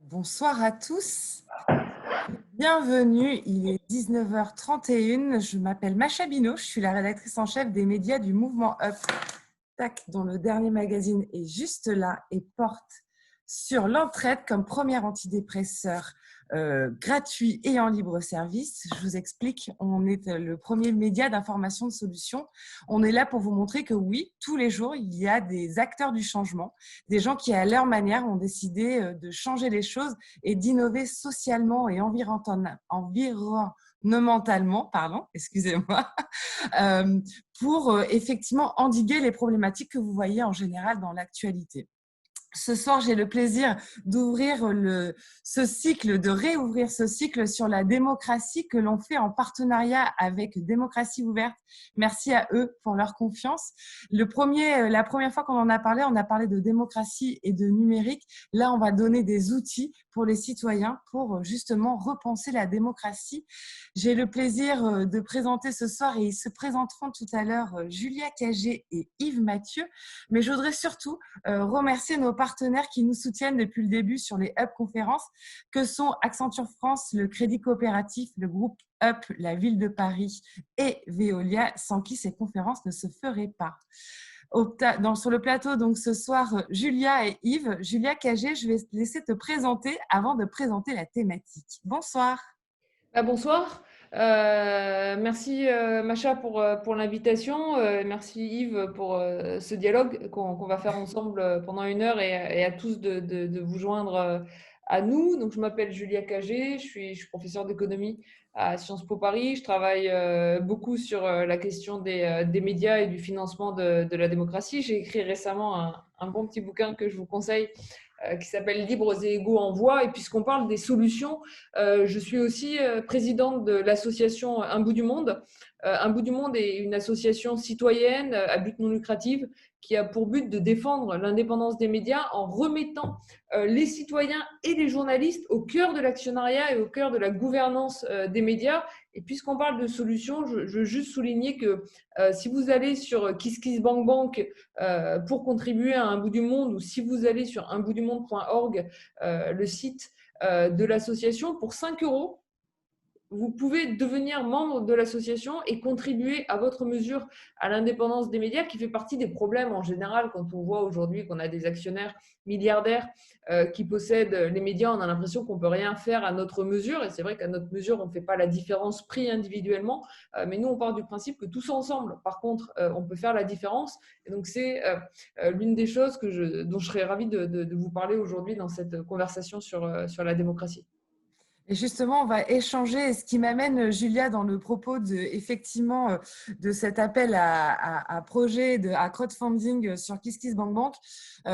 Bonsoir à tous, bienvenue, il est 19h31, je m'appelle Macha Bino, je suis la rédactrice en chef des médias du mouvement Up, dont le dernier magazine est juste là et porte sur l'entraide comme premier antidépresseur gratuit et en libre service. Je vous explique, on est le premier média d'information de solutions. On est là pour vous montrer que oui, tous les jours, il y a des acteurs du changement, des gens qui, à leur manière, ont décidé de changer les choses et d'innover socialement et environnementalement, excusez-moi, pour effectivement endiguer les problématiques que vous voyez en général dans l'actualité. Ce soir, j'ai le plaisir d'ouvrir ce cycle, de réouvrir ce cycle sur la démocratie que l'on fait en partenariat avec Démocratie Ouverte. Merci à eux pour leur confiance. La première fois qu'on en a parlé de démocratie et de numérique. Là, on va donner des outils pour les citoyens pour justement repenser la démocratie. J'ai le plaisir de présenter ce soir, et ils se présenteront tout à l'heure, Julia Cagé et Yves Mathieu. Mais je voudrais surtout remercier nos partenaires qui nous soutiennent depuis le début sur les Up conférences, que sont Accenture France, le Crédit Coopératif, le groupe Up, la Ville de Paris et Veolia, sans qui ces conférences ne se feraient pas. Sur le plateau, donc ce soir, Julia et Yves. Julia Cagé, je vais te laisser te présenter avant de présenter la thématique. Bonsoir. Bonsoir. Merci Macha pour l'invitation. Merci Yves pour ce dialogue qu'on va faire ensemble pendant 1 heure et à tous de vous joindre à nous. Donc, je m'appelle Julia Cagé, je suis professeure d'économie à Sciences Po Paris. Je travaille beaucoup sur la question des médias et du financement de la démocratie. J'ai écrit récemment un bon petit bouquin que je vous conseille qui s'appelle Libres et égaux en voix. Et puisqu'on parle des solutions, je suis aussi présidente de l'association Un bout du monde. Un bout du monde est une association citoyenne à but non lucratif qui a pour but de défendre l'indépendance des médias en remettant les citoyens et les journalistes au cœur de l'actionnariat et au cœur de la gouvernance des médias. Et puisqu'on parle de solutions, je veux juste souligner que si vous allez sur KissKissBankBank pour contribuer à Un bout du monde, ou si vous allez sur unboutdumonde.org, le site de l'association, pour 5 euros, vous pouvez devenir membre de l'association et contribuer à votre mesure à l'indépendance des médias, qui fait partie des problèmes en général quand on voit aujourd'hui qu'on a des actionnaires milliardaires qui possèdent les médias. On a l'impression qu'on ne peut rien faire à notre mesure, et c'est vrai qu'à notre mesure, on ne fait pas la différence prix individuellement, mais nous, on part du principe que tous ensemble, par contre, on peut faire la différence. Et donc, c'est l'une des choses dont je serais ravie de vous parler aujourd'hui dans cette conversation sur la démocratie. Et justement, on va échanger, ce qui m'amène, Julia, dans le propos de cet appel à projet, à crowdfunding sur KissKissBankBank.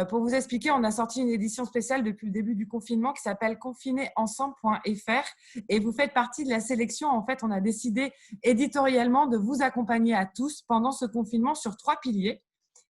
Pour vous expliquer, on a sorti une édition spéciale depuis le début du confinement qui s'appelle confinerensemble.fr, et vous faites partie de la sélection. En fait, on a décidé éditorialement de vous accompagner à tous pendant ce confinement sur 3 piliers: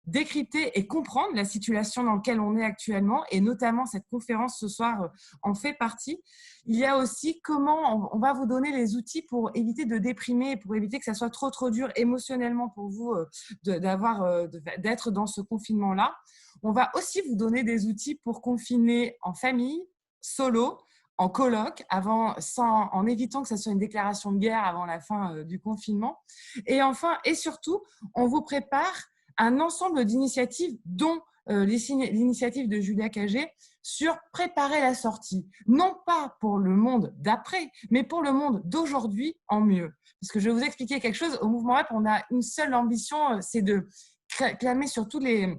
décrypter et comprendre la situation dans laquelle on est actuellement, et notamment cette conférence ce soir en fait partie. Il y a aussi comment on va vous donner les outils pour éviter de déprimer, pour éviter que ça soit trop dur émotionnellement pour vous d'être dans ce confinement-là. On va aussi vous donner des outils pour confiner en famille, solo, en coloc, en évitant que ça soit une déclaration de guerre avant la fin du confinement. Et enfin, et surtout, on vous prépare un ensemble d'initiatives, dont l'initiative de Julia Cagé sur préparer la sortie, non pas pour le monde d'après, mais pour le monde d'aujourd'hui en mieux. Parce que je vais vous expliquer quelque chose. Au Mouvement Up, on a une seule ambition, c'est de clamer sur tous les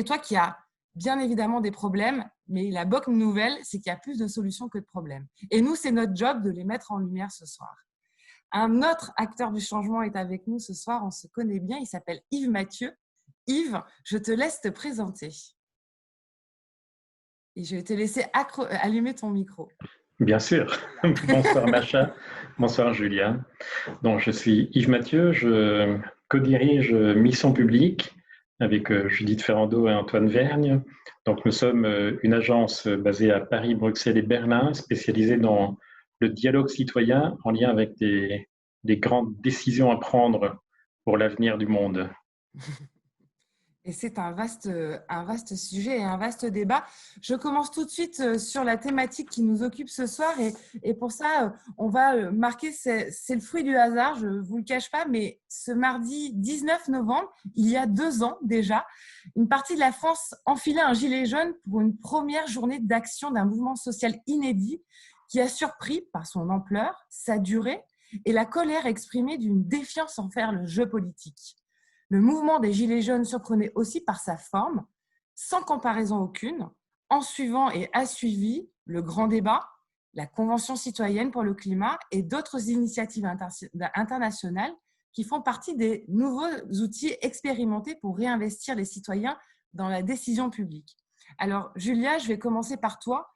toits qu'il y a bien évidemment des problèmes, mais la bonne nouvelle, c'est qu'il y a plus de solutions que de problèmes. Et nous, c'est notre job de les mettre en lumière ce soir. Un autre acteur du changement est avec nous ce soir, on se connaît bien, il s'appelle Yves Mathieu. Yves, je te laisse te présenter. Et je vais te laisser allumer ton micro. Bien sûr. Bonsoir Macha, bonsoir Julia. Donc, je suis Yves Mathieu, je co-dirige Mission Publique avec Judith Ferrando et Antoine Vergne. Donc, nous sommes une agence basée à Paris, Bruxelles et Berlin, spécialisée dans le dialogue citoyen en lien avec des grandes décisions à prendre pour l'avenir du monde. Et c'est un vaste sujet et un vaste débat. Je commence tout de suite sur la thématique qui nous occupe ce soir. Et pour ça, on va marquer, c'est le fruit du hasard, je ne vous le cache pas, mais ce mardi 19 novembre, il y a 2 ans déjà, une partie de la France enfilait un gilet jaune pour une première journée d'action d'un mouvement social inédit qui a surpris par son ampleur, sa durée et la colère exprimée d'une défiance envers le jeu politique. Le mouvement des Gilets jaunes surprenait aussi par sa forme, sans comparaison aucune, en suivant et a suivi le grand débat, la Convention citoyenne pour le climat et d'autres initiatives internationales qui font partie des nouveaux outils expérimentés pour réinvestir les citoyens dans la décision publique. Alors, Julia, je vais commencer par toi.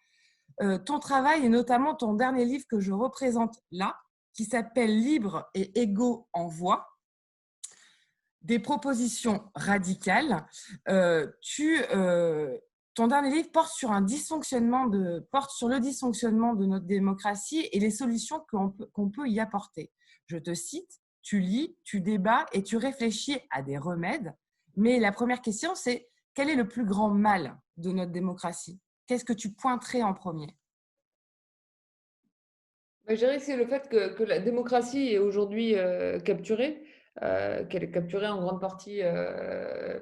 Ton travail et notamment ton dernier livre que je représente là, qui s'appelle Libre et égaux en voix, des propositions radicales. Ton dernier livre porte sur le dysfonctionnement de notre démocratie et les solutions qu'on peut y apporter. Je te cite, tu lis, tu débats et tu réfléchis à des remèdes. Mais la première question, c'est quel est le plus grand mal de notre démocratie? Qu'est-ce que tu pointerais en premier? Je dirais que c'est le fait que la démocratie est aujourd'hui capturée, qu'elle est capturée en grande partie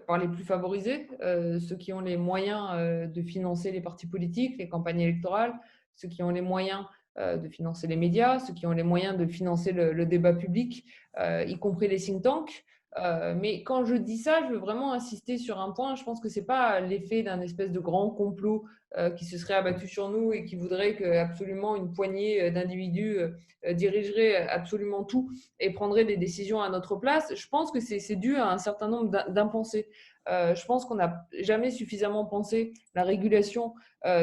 par les plus favorisés, ceux qui ont les moyens de financer les partis politiques, les campagnes électorales, ceux qui ont les moyens de financer les médias, ceux qui ont les moyens de financer le débat public, y compris les think tanks. Mais quand je dis ça, je veux vraiment insister sur un point. Je pense que ce n'est pas l'effet d'un espèce de grand complot qui se serait abattu sur nous et qui voudrait que absolument une poignée d'individus dirigerait absolument tout et prendrait des décisions à notre place. Je pense que c'est dû à un certain nombre d'impensés. Je pense qu'on n'a jamais suffisamment pensé la régulation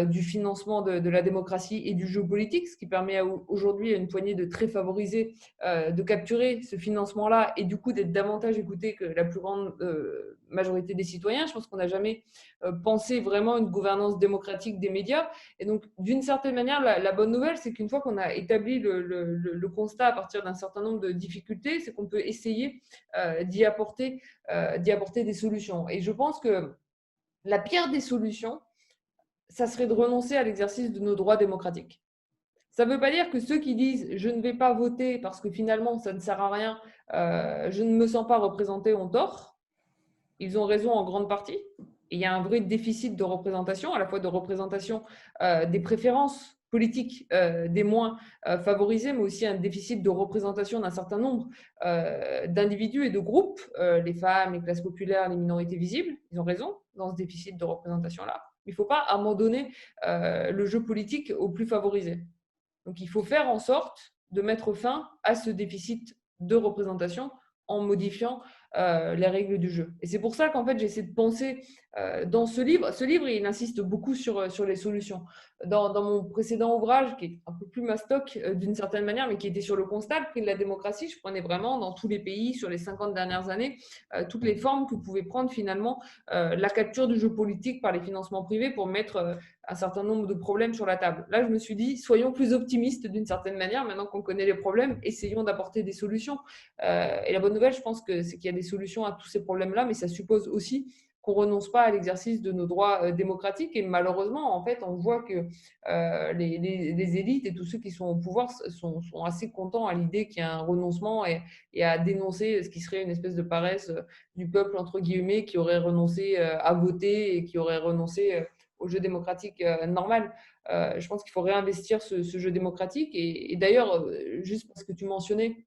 du financement de la démocratie et du jeu politique, ce qui permet aujourd'hui à une poignée de très favorisés de capturer ce financement-là et du coup d'être davantage écoutés que la plus grande majorité des citoyens. Je pense qu'on n'a jamais pensé vraiment une gouvernance démocratique des médias. Et donc, d'une certaine manière, la bonne nouvelle, c'est qu'une fois qu'on a établi le constat à partir d'un certain nombre de difficultés, c'est qu'on peut essayer d'y apporter des solutions. Et je pense que la pire des solutions, ça serait de renoncer à l'exercice de nos droits démocratiques. Ça ne veut pas dire que ceux qui disent « je ne vais pas voter parce que finalement ça ne sert à rien, je ne me sens pas représenté » ont tort. Ils ont raison en grande partie. Et il y a un vrai déficit de représentation, à la fois de représentation des préférences politiques des moins favorisés, mais aussi un déficit de représentation d'un certain nombre d'individus et de groupes, les femmes, les classes populaires, les minorités visibles. Ils ont raison dans ce déficit de représentation-là. Il ne faut pas abandonner le jeu politique aux plus favorisés. Donc, il faut faire en sorte de mettre fin à ce déficit de représentation en modifiant les règles du jeu. Et c'est pour ça qu'en fait, j'essaie de penser dans ce livre, il insiste beaucoup sur les solutions. Dans mon précédent ouvrage, qui est un peu plus mastoc d'une certaine manière, mais qui était sur le constat, le prix de la démocratie, je prenais vraiment dans tous les pays, sur les 50 dernières années, toutes les formes que pouvait prendre finalement la capture du jeu politique par les financements privés pour mettre un certain nombre de problèmes sur la table. Là, je me suis dit, soyons plus optimistes d'une certaine manière, maintenant qu'on connaît les problèmes, essayons d'apporter des solutions. Et la bonne nouvelle, je pense c'est qu'il y a des solutions à tous ces problèmes-là, mais ça suppose aussi qu'on ne renonce pas à l'exercice de nos droits démocratiques. Et malheureusement, en fait, on voit que les élites et tous ceux qui sont au pouvoir sont assez contents à l'idée qu'il y a un renoncement et à dénoncer ce qui serait une espèce de paresse du peuple, entre guillemets, qui aurait renoncé à voter et qui aurait renoncé au jeu démocratique normal. Je pense qu'il faut réinvestir ce jeu démocratique. Et d'ailleurs, juste parce que tu mentionnais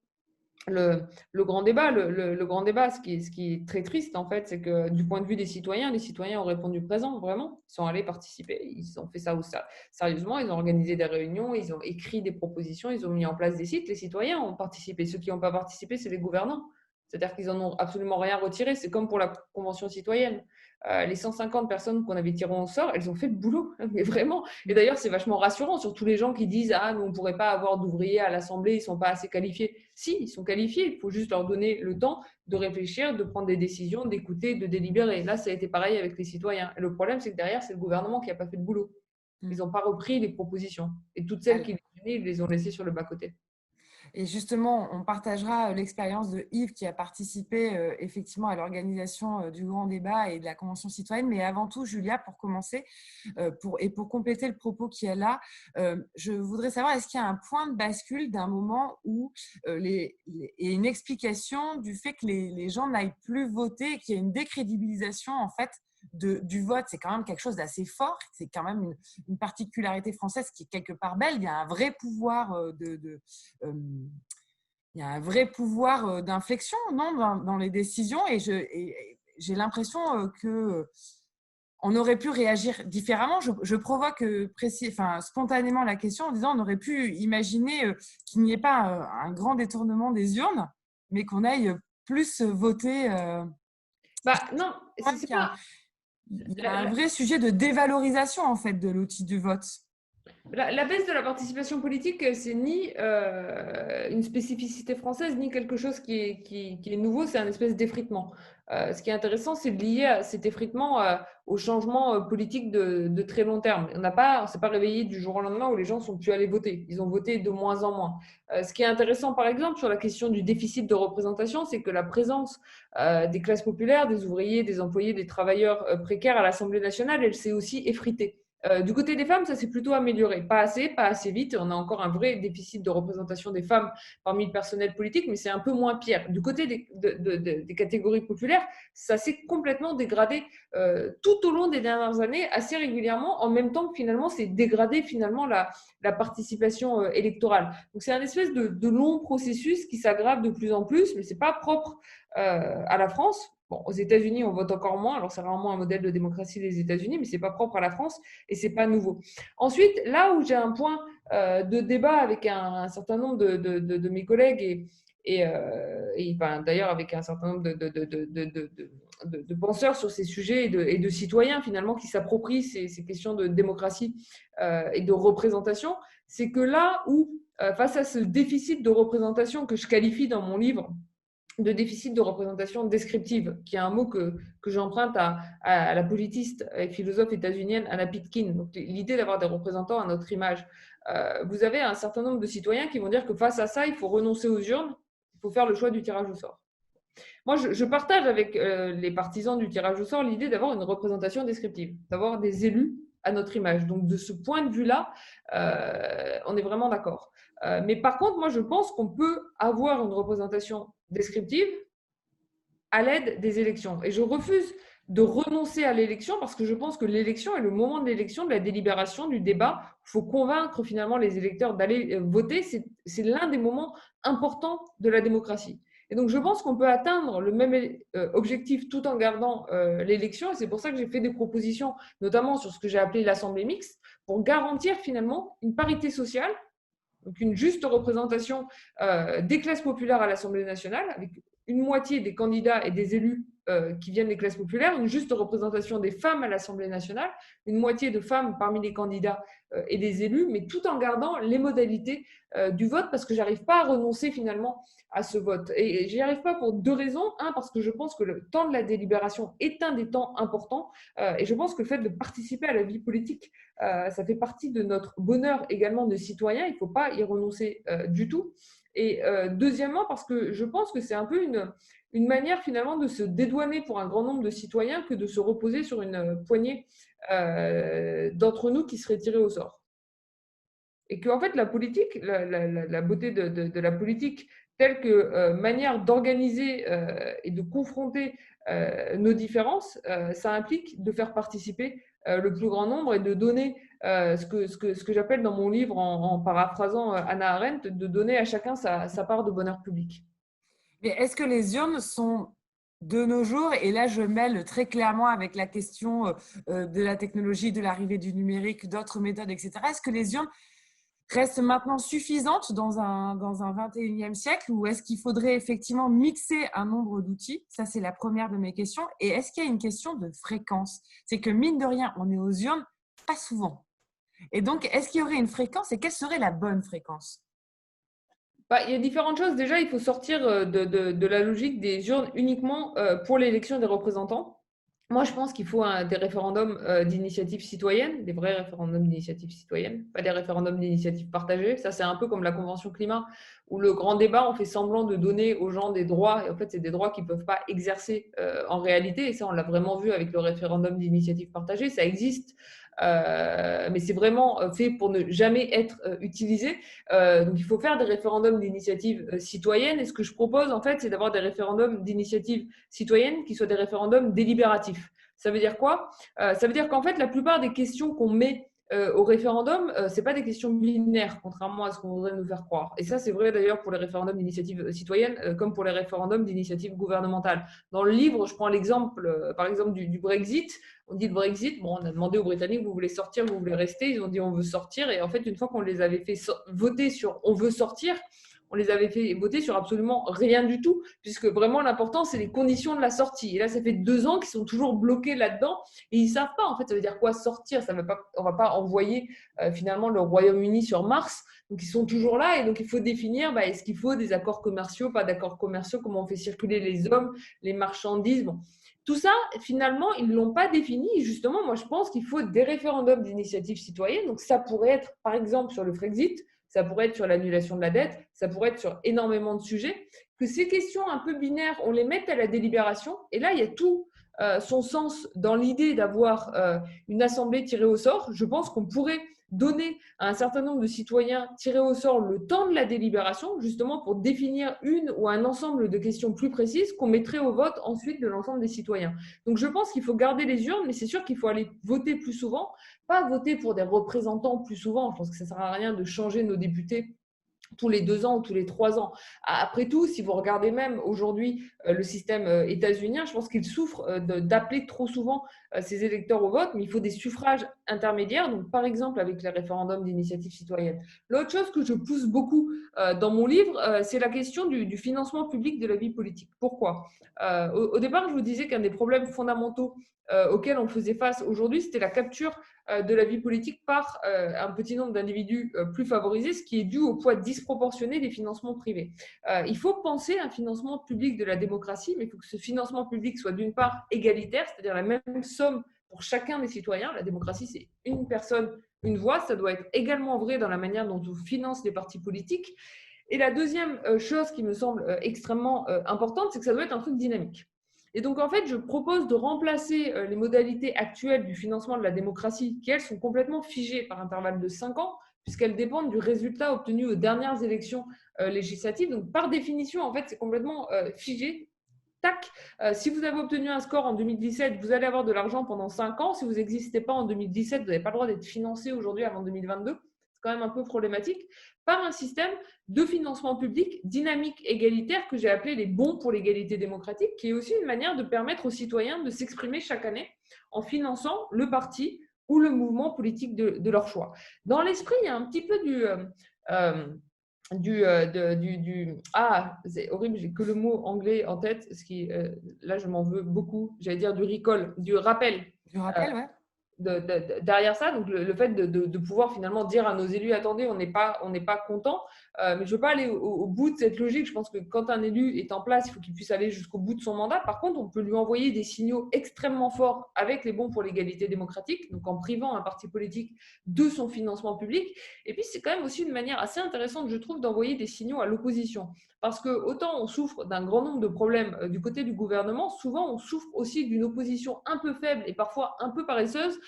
le grand débat, le grand débat, ce qui est très triste en fait, c'est que du point de vue des citoyens, les citoyens ont répondu présent, vraiment. Ils sont allés participer, ils ont fait ça sérieusement, ils ont organisé des réunions, ils ont écrit des propositions, ils ont mis en place des sites. Les citoyens ont participé. Ceux qui n'ont pas participé, c'est les gouvernants. C'est-à-dire qu'ils n'en ont absolument rien retiré. C'est comme pour la Convention citoyenne. Les 150 personnes qu'on avait tirées au sort, elles ont fait le boulot, mais vraiment. Et d'ailleurs, c'est vachement rassurant sur tous les gens qui disent « Ah, mais on ne pourrait pas avoir d'ouvriers à l'Assemblée, ils ne sont pas assez qualifiés. » Si, ils sont qualifiés, il faut juste leur donner le temps de réfléchir, de prendre des décisions, d'écouter, de délibérer. Là, ça a été pareil avec les citoyens. Et le problème, c'est que derrière, c'est le gouvernement qui n'a pas fait le boulot. Ils n'ont pas repris les propositions. Et toutes celles qui les tenaient, ils les ont laissées sur le bas-côté. Et justement, on partagera l'expérience de Yves qui a participé effectivement à l'organisation du grand débat et de la Convention citoyenne. Mais avant tout, Julia, pour commencer, pour compléter le propos qui est là, je voudrais savoir, est-ce qu'il y a un point de bascule d'un moment où et une explication du fait que les gens n'aillent plus voter et qu'il y a une décrédibilisation en fait du vote? C'est quand même quelque chose d'assez fort, c'est quand même une particularité française qui est quelque part belle. Il y a un vrai pouvoir il y a un vrai pouvoir d'inflexion, non, dans les décisions, et j'ai l'impression que on aurait pu réagir différemment. Je provoque spontanément la question en disant on aurait pu imaginer qu'il n'y ait pas un grand détournement des urnes, mais qu'on aille plus voter. Non, c'est pas… Il y a un vrai sujet de dévalorisation en fait de l'outil du vote. La baisse de la participation politique, c'est ni une spécificité française, ni quelque chose qui est nouveau, c'est un espèce d'effritement. Ce qui est intéressant, c'est de lier cet effritement au changement politique de très long terme. On ne s'est pas réveillé du jour au lendemain où les gens ne sont plus allés voter. Ils ont voté de moins en moins. Ce qui est intéressant, par exemple, sur la question du déficit de représentation, c'est que la présence des classes populaires, des ouvriers, des employés, des travailleurs précaires à l'Assemblée nationale, elle s'est aussi effritée. Du côté des femmes, ça s'est plutôt amélioré. Pas assez vite. On a encore un vrai déficit de représentation des femmes parmi le personnel politique, mais c'est un peu moins pire. Du côté des catégories populaires, ça s'est complètement dégradé tout au long des dernières années, assez régulièrement, en même temps que finalement, c'est dégradé finalement la participation électorale. Donc c'est un espèce de long processus qui s'aggrave de plus en plus, mais c'est pas propre à la France. Bon, aux États-Unis, on vote encore moins. Alors, c'est vraiment un modèle de démocratie des États-Unis, mais ce n'est pas propre à la France et ce n'est pas nouveau. Ensuite, là où j'ai un point de débat avec un certain nombre de mes collègues d'ailleurs avec un certain nombre de penseurs sur ces sujets et de citoyens finalement qui s'approprient ces questions de démocratie et de représentation, c'est que là où, face à ce déficit de représentation que je qualifie dans mon livre de déficit de représentation descriptive, qui est un mot que j'emprunte à la politiste et philosophe états-unienne Anna Pitkin. Donc, l'idée d'avoir des représentants à notre image. Vous avez un certain nombre de citoyens qui vont dire que face à ça, il faut renoncer aux urnes, il faut faire le choix du tirage au sort. Moi, je partage avec les partisans du tirage au sort l'idée d'avoir une représentation descriptive, d'avoir des élus à notre image. Donc, de ce point de vue-là, on est vraiment d'accord. Mais par contre, moi, je pense qu'on peut avoir une représentation descriptive à l'aide des élections. Et je refuse de renoncer à l'élection parce que je pense que l'élection est le moment de l'élection, de la délibération, du débat. Il faut convaincre finalement les électeurs d'aller voter. C'est l'un des moments importants de la démocratie. Et donc, je pense qu'on peut atteindre le même objectif tout en gardant l'élection. Et c'est pour ça que j'ai fait des propositions, notamment sur ce que j'ai appelé l'Assemblée mixte, pour garantir finalement une parité sociale, donc une juste représentation des classes populaires à l'Assemblée nationale, avec une moitié des candidats et des élus qui viennent des classes populaires, une juste représentation des femmes à l'Assemblée nationale, une moitié de femmes parmi les candidats et des élus, mais tout en gardant les modalités du vote, parce que je n'arrive pas à renoncer finalement à ce vote. Et je n'y arrive pas pour deux raisons. Un, parce que je pense que le temps de la délibération est un des temps importants, et je pense que le fait de participer à la vie politique, ça fait partie de notre bonheur également de citoyen, il ne faut pas y renoncer du tout. Et deuxièmement, parce que je pense que c'est un peu une manière finalement de se dédouaner pour un grand nombre de citoyens que de se reposer sur une poignée d'entre nous qui seraient tirés au sort. Et qu'en fait, la politique, la beauté de la politique, telle que manière d'organiser et de confronter nos différences, ça implique de faire participer le plus grand nombre et de donner ce que j'appelle dans mon livre, en paraphrasant Hannah Arendt, de donner à chacun sa part de bonheur public. Mais est-ce que les urnes sont de nos jours, et là je mêle très clairement avec la question de la technologie, de l'arrivée du numérique, d'autres méthodes, etc., est-ce que les urnes restent maintenant suffisantes dans un 21e siècle, ou est-ce qu'il faudrait effectivement mixer un nombre d'outils? Ça, c'est la première de mes questions. Et est-ce qu'il y a une question de fréquence? C'est que mine de rien, on est aux urnes pas souvent. Et donc, est-ce qu'il y aurait une fréquence, et quelle serait la bonne fréquence? Il y a différentes choses. Déjà, il faut sortir de la logique des urnes uniquement pour l'élection des représentants. Moi, je pense qu'il faut des référendums d'initiative citoyenne, des vrais référendums d'initiative citoyenne, pas des référendums d'initiative partagée. Ça, c'est un peu comme la Convention climat, où le grand débat, on fait semblant de donner aux gens des droits, et en fait, c'est des droits qu'ils ne peuvent pas exercer en réalité. Et ça, on l'a vraiment vu avec le référendum d'initiative partagée. Ça existe, mais c'est vraiment fait pour ne jamais être utilisé. Donc, il faut faire des référendums d'initiative citoyenne. Et ce que je propose, en fait, c'est d'avoir des référendums d'initiative citoyenne qui soient des référendums délibératifs. Ça veut dire quoi? Ça veut dire qu'en fait, la plupart des questions qu'on met au référendum, ce n'est pas des questions binaires, contrairement à ce qu'on voudrait nous faire croire. Et ça, c'est vrai d'ailleurs pour les référendums d'initiative citoyenne, comme pour les référendums d'initiative gouvernementale. Dans le livre, je prends l'exemple, par exemple, du Brexit. On dit le Brexit, bon, on a demandé aux Britanniques, vous voulez sortir, vous voulez rester? Ils ont dit, on veut sortir. Et en fait, une fois qu'on les avait fait voter sur on veut sortir, on les avait fait voter sur absolument rien du tout, puisque vraiment l'important, c'est les conditions de la sortie. Et là, ça fait 2 ans qu'ils sont toujours bloqués là-dedans et ils ne savent pas, en fait, ça veut dire quoi sortir. On ne va pas envoyer finalement le Royaume-Uni sur Mars. Donc, ils sont toujours là et donc il faut définir, est-ce qu'il faut des accords commerciaux, pas d'accords commerciaux, comment on fait circuler les hommes, les marchandises. Bon. Tout ça, finalement, ils ne l'ont pas défini. Justement, moi, je pense qu'il faut des référendums d'initiative citoyenne. Donc, ça pourrait être, par exemple, sur le Frexit, ça pourrait être sur l'annulation de la dette, ça pourrait être sur énormément de sujets, que ces questions un peu binaires, on les mette à la délibération. Et là, il y a tout son sens dans l'idée d'avoir une assemblée tirée au sort. Je pense qu'on pourrait donner à un certain nombre de citoyens tirés au sort le temps de la délibération, justement pour définir une ou un ensemble de questions plus précises qu'on mettrait au vote ensuite de l'ensemble des citoyens. Donc je pense qu'il faut garder les urnes, mais c'est sûr qu'il faut aller voter plus souvent, pas voter pour des représentants plus souvent. Je pense que ça ne sert à rien de changer nos députés tous les 2 ans ou tous les 3 ans. Après tout, si vous regardez même aujourd'hui le système états-unien, je pense qu'il souffre d'appeler trop souvent ses électeurs au vote, mais il faut des suffrages intermédiaires, donc par exemple avec les référendums d'initiative citoyenne. L'autre chose que je pousse beaucoup dans mon livre, c'est la question du financement public de la vie politique. Pourquoi? Au départ, je vous disais qu'un des problèmes fondamentaux auxquels on faisait face aujourd'hui, c'était la capture de la vie politique par un petit nombre d'individus plus favorisés, ce qui est dû au poids disproportionné des financements privés. Il faut penser à un financement public de la démocratie, mais il faut que ce financement public soit d'une part égalitaire, c'est-à-dire la même somme pour chacun des citoyens. La démocratie, c'est une personne, une voix. Ça doit être également vrai dans la manière dont on finance les partis politiques. Et la deuxième chose qui me semble extrêmement importante, c'est que ça doit être un truc dynamique. Et donc, en fait, je propose de remplacer les modalités actuelles du financement de la démocratie, qui, elles, sont complètement figées par intervalle de 5 ans, puisqu'elles dépendent du résultat obtenu aux dernières élections législatives. Donc, par définition, en fait, c'est complètement figé. Tac, si vous avez obtenu un score en 2017, vous allez avoir de l'argent pendant 5 ans. Si vous n'existez pas en 2017, vous n'avez pas le droit d'être financé aujourd'hui avant 2022. C'est quand même un peu problématique. Par un système de financement public dynamique égalitaire que j'ai appelé les bons pour l'égalité démocratique, qui est aussi une manière de permettre aux citoyens de s'exprimer chaque année en finançant le parti ou le mouvement politique de leur choix. Dans l'esprit, il y a un petit peu c'est horrible, j'ai que le mot anglais en tête, ce qui là je m'en veux beaucoup, j'allais dire du recall, du rappel. Du rappel, ouais. Derrière ça, donc le fait de pouvoir finalement dire à nos élus, attendez, on n'est pas content, mais je ne veux pas aller au bout de cette logique. Je pense que quand un élu est en place, il faut qu'il puisse aller jusqu'au bout de son mandat. Par contre, on peut lui envoyer des signaux extrêmement forts avec les bons pour l'égalité démocratique, donc en privant un parti politique de son financement public. Et puis, c'est quand même aussi une manière assez intéressante, je trouve, d'envoyer des signaux à l'opposition. Parce que autant on souffre d'un grand nombre de problèmes du côté du gouvernement, souvent on souffre aussi d'une opposition un peu faible et parfois un peu paresseuse,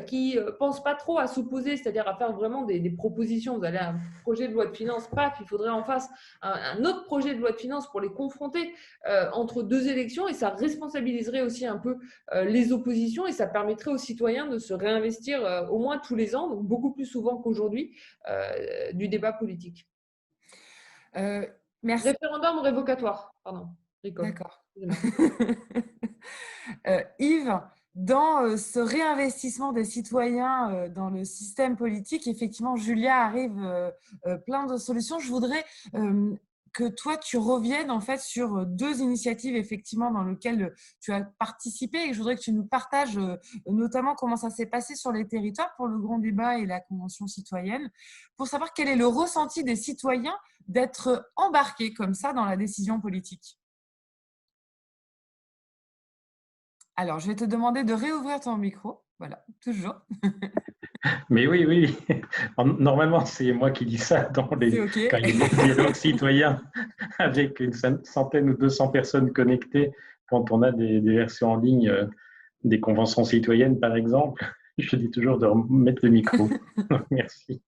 qui ne pensent pas trop à s'opposer, c'est-à-dire à faire vraiment des propositions. Vous avez un projet de loi de finances, paf, il faudrait en face un autre projet de loi de finances pour les confronter entre 2 élections, et ça responsabiliserait aussi un peu les oppositions, et ça permettrait aux citoyens de se réinvestir au moins tous les ans, donc beaucoup plus souvent qu'aujourd'hui, du débat politique. Merci. Référendum révocatoire, pardon. D'accord. Yves, dans ce réinvestissement des citoyens dans le système politique, effectivement, Julia arrive plein de solutions. Je voudrais que toi, tu reviennes en fait sur 2 initiatives effectivement dans lesquelles tu as participé, et je voudrais que tu nous partages notamment comment ça s'est passé sur les territoires pour le grand débat et la convention citoyenne, pour savoir quel est le ressenti des citoyens d'être embarqués comme ça dans la décision politique. Alors, je vais te demander de réouvrir ton micro. Voilà, toujours. Mais oui, oui. Normalement, c'est moi qui dis ça C'est OK. quand il y a des dialogues citoyens avec une centaine ou 200 personnes connectées, quand on a des versions en ligne des conventions citoyennes, par exemple. Je dis toujours de remettre le micro. Merci.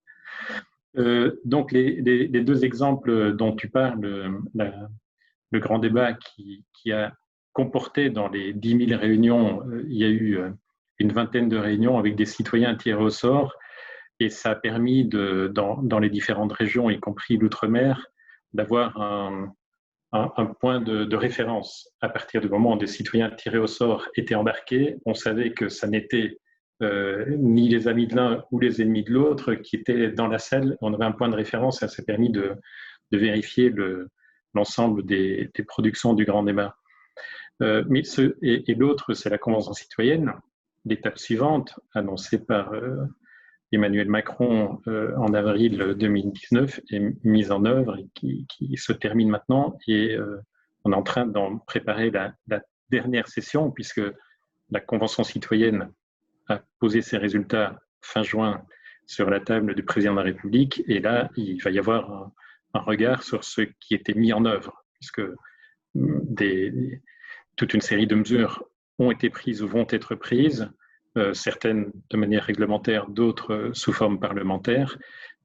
Donc, les deux exemples dont tu parles, le grand débat qui a comporté dans les 10 000 réunions, il y a eu une vingtaine de réunions avec des citoyens tirés au sort, et ça a permis, dans les différentes régions, y compris l'outre-mer, d'avoir un point de référence. À partir du moment où des citoyens tirés au sort étaient embarqués, on savait que ça n'était ni les amis de l'un ou les ennemis de l'autre qui étaient dans la salle. On avait un point de référence et ça a permis de vérifier l'ensemble des productions du grand débat. Et l'autre, c'est la Convention citoyenne, l'étape suivante, annoncée par Emmanuel Macron en avril 2019, est mise en œuvre et qui se termine maintenant. Et on est en train d'en préparer la dernière session, puisque la Convention citoyenne a posé ses résultats fin juin sur la table du président de la République. Et là, il va y avoir un regard sur ce qui était mis en œuvre, puisque toute une série de mesures ont été prises ou vont être prises, certaines de manière réglementaire, d'autres sous forme parlementaire.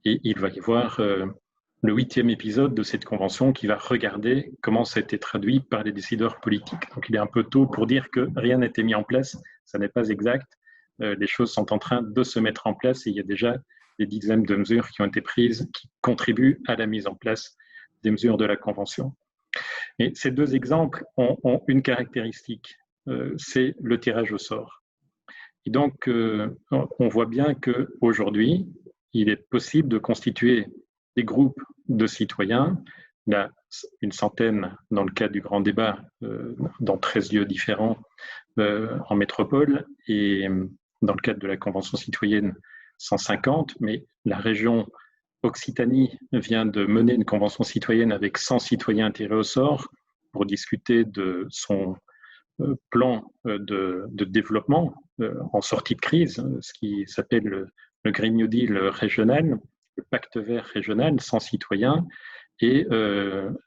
Et il va y avoir le 8e épisode de cette convention qui va regarder comment ça a été traduit par les décideurs politiques. Donc il est un peu tôt pour dire que rien n'a été mis en place, ça n'est pas exact. Les choses sont en train de se mettre en place et il y a déjà des dizaines de mesures qui ont été prises qui contribuent à la mise en place des mesures de la Convention. Et ces deux exemples ont une caractéristique, c'est le tirage au sort. Et donc, on voit bien qu'aujourd'hui, il est possible de constituer des groupes de citoyens, là, une centaine dans le cadre du grand débat, dans 13 lieux différents en métropole, et dans le cadre de la Convention citoyenne, 150, mais la région Occitanie vient de mener une convention citoyenne avec 100 citoyens tirés au sort pour discuter de son plan de développement en sortie de crise, ce qui s'appelle le Green New Deal régional, le pacte vert régional, 100 citoyens. Et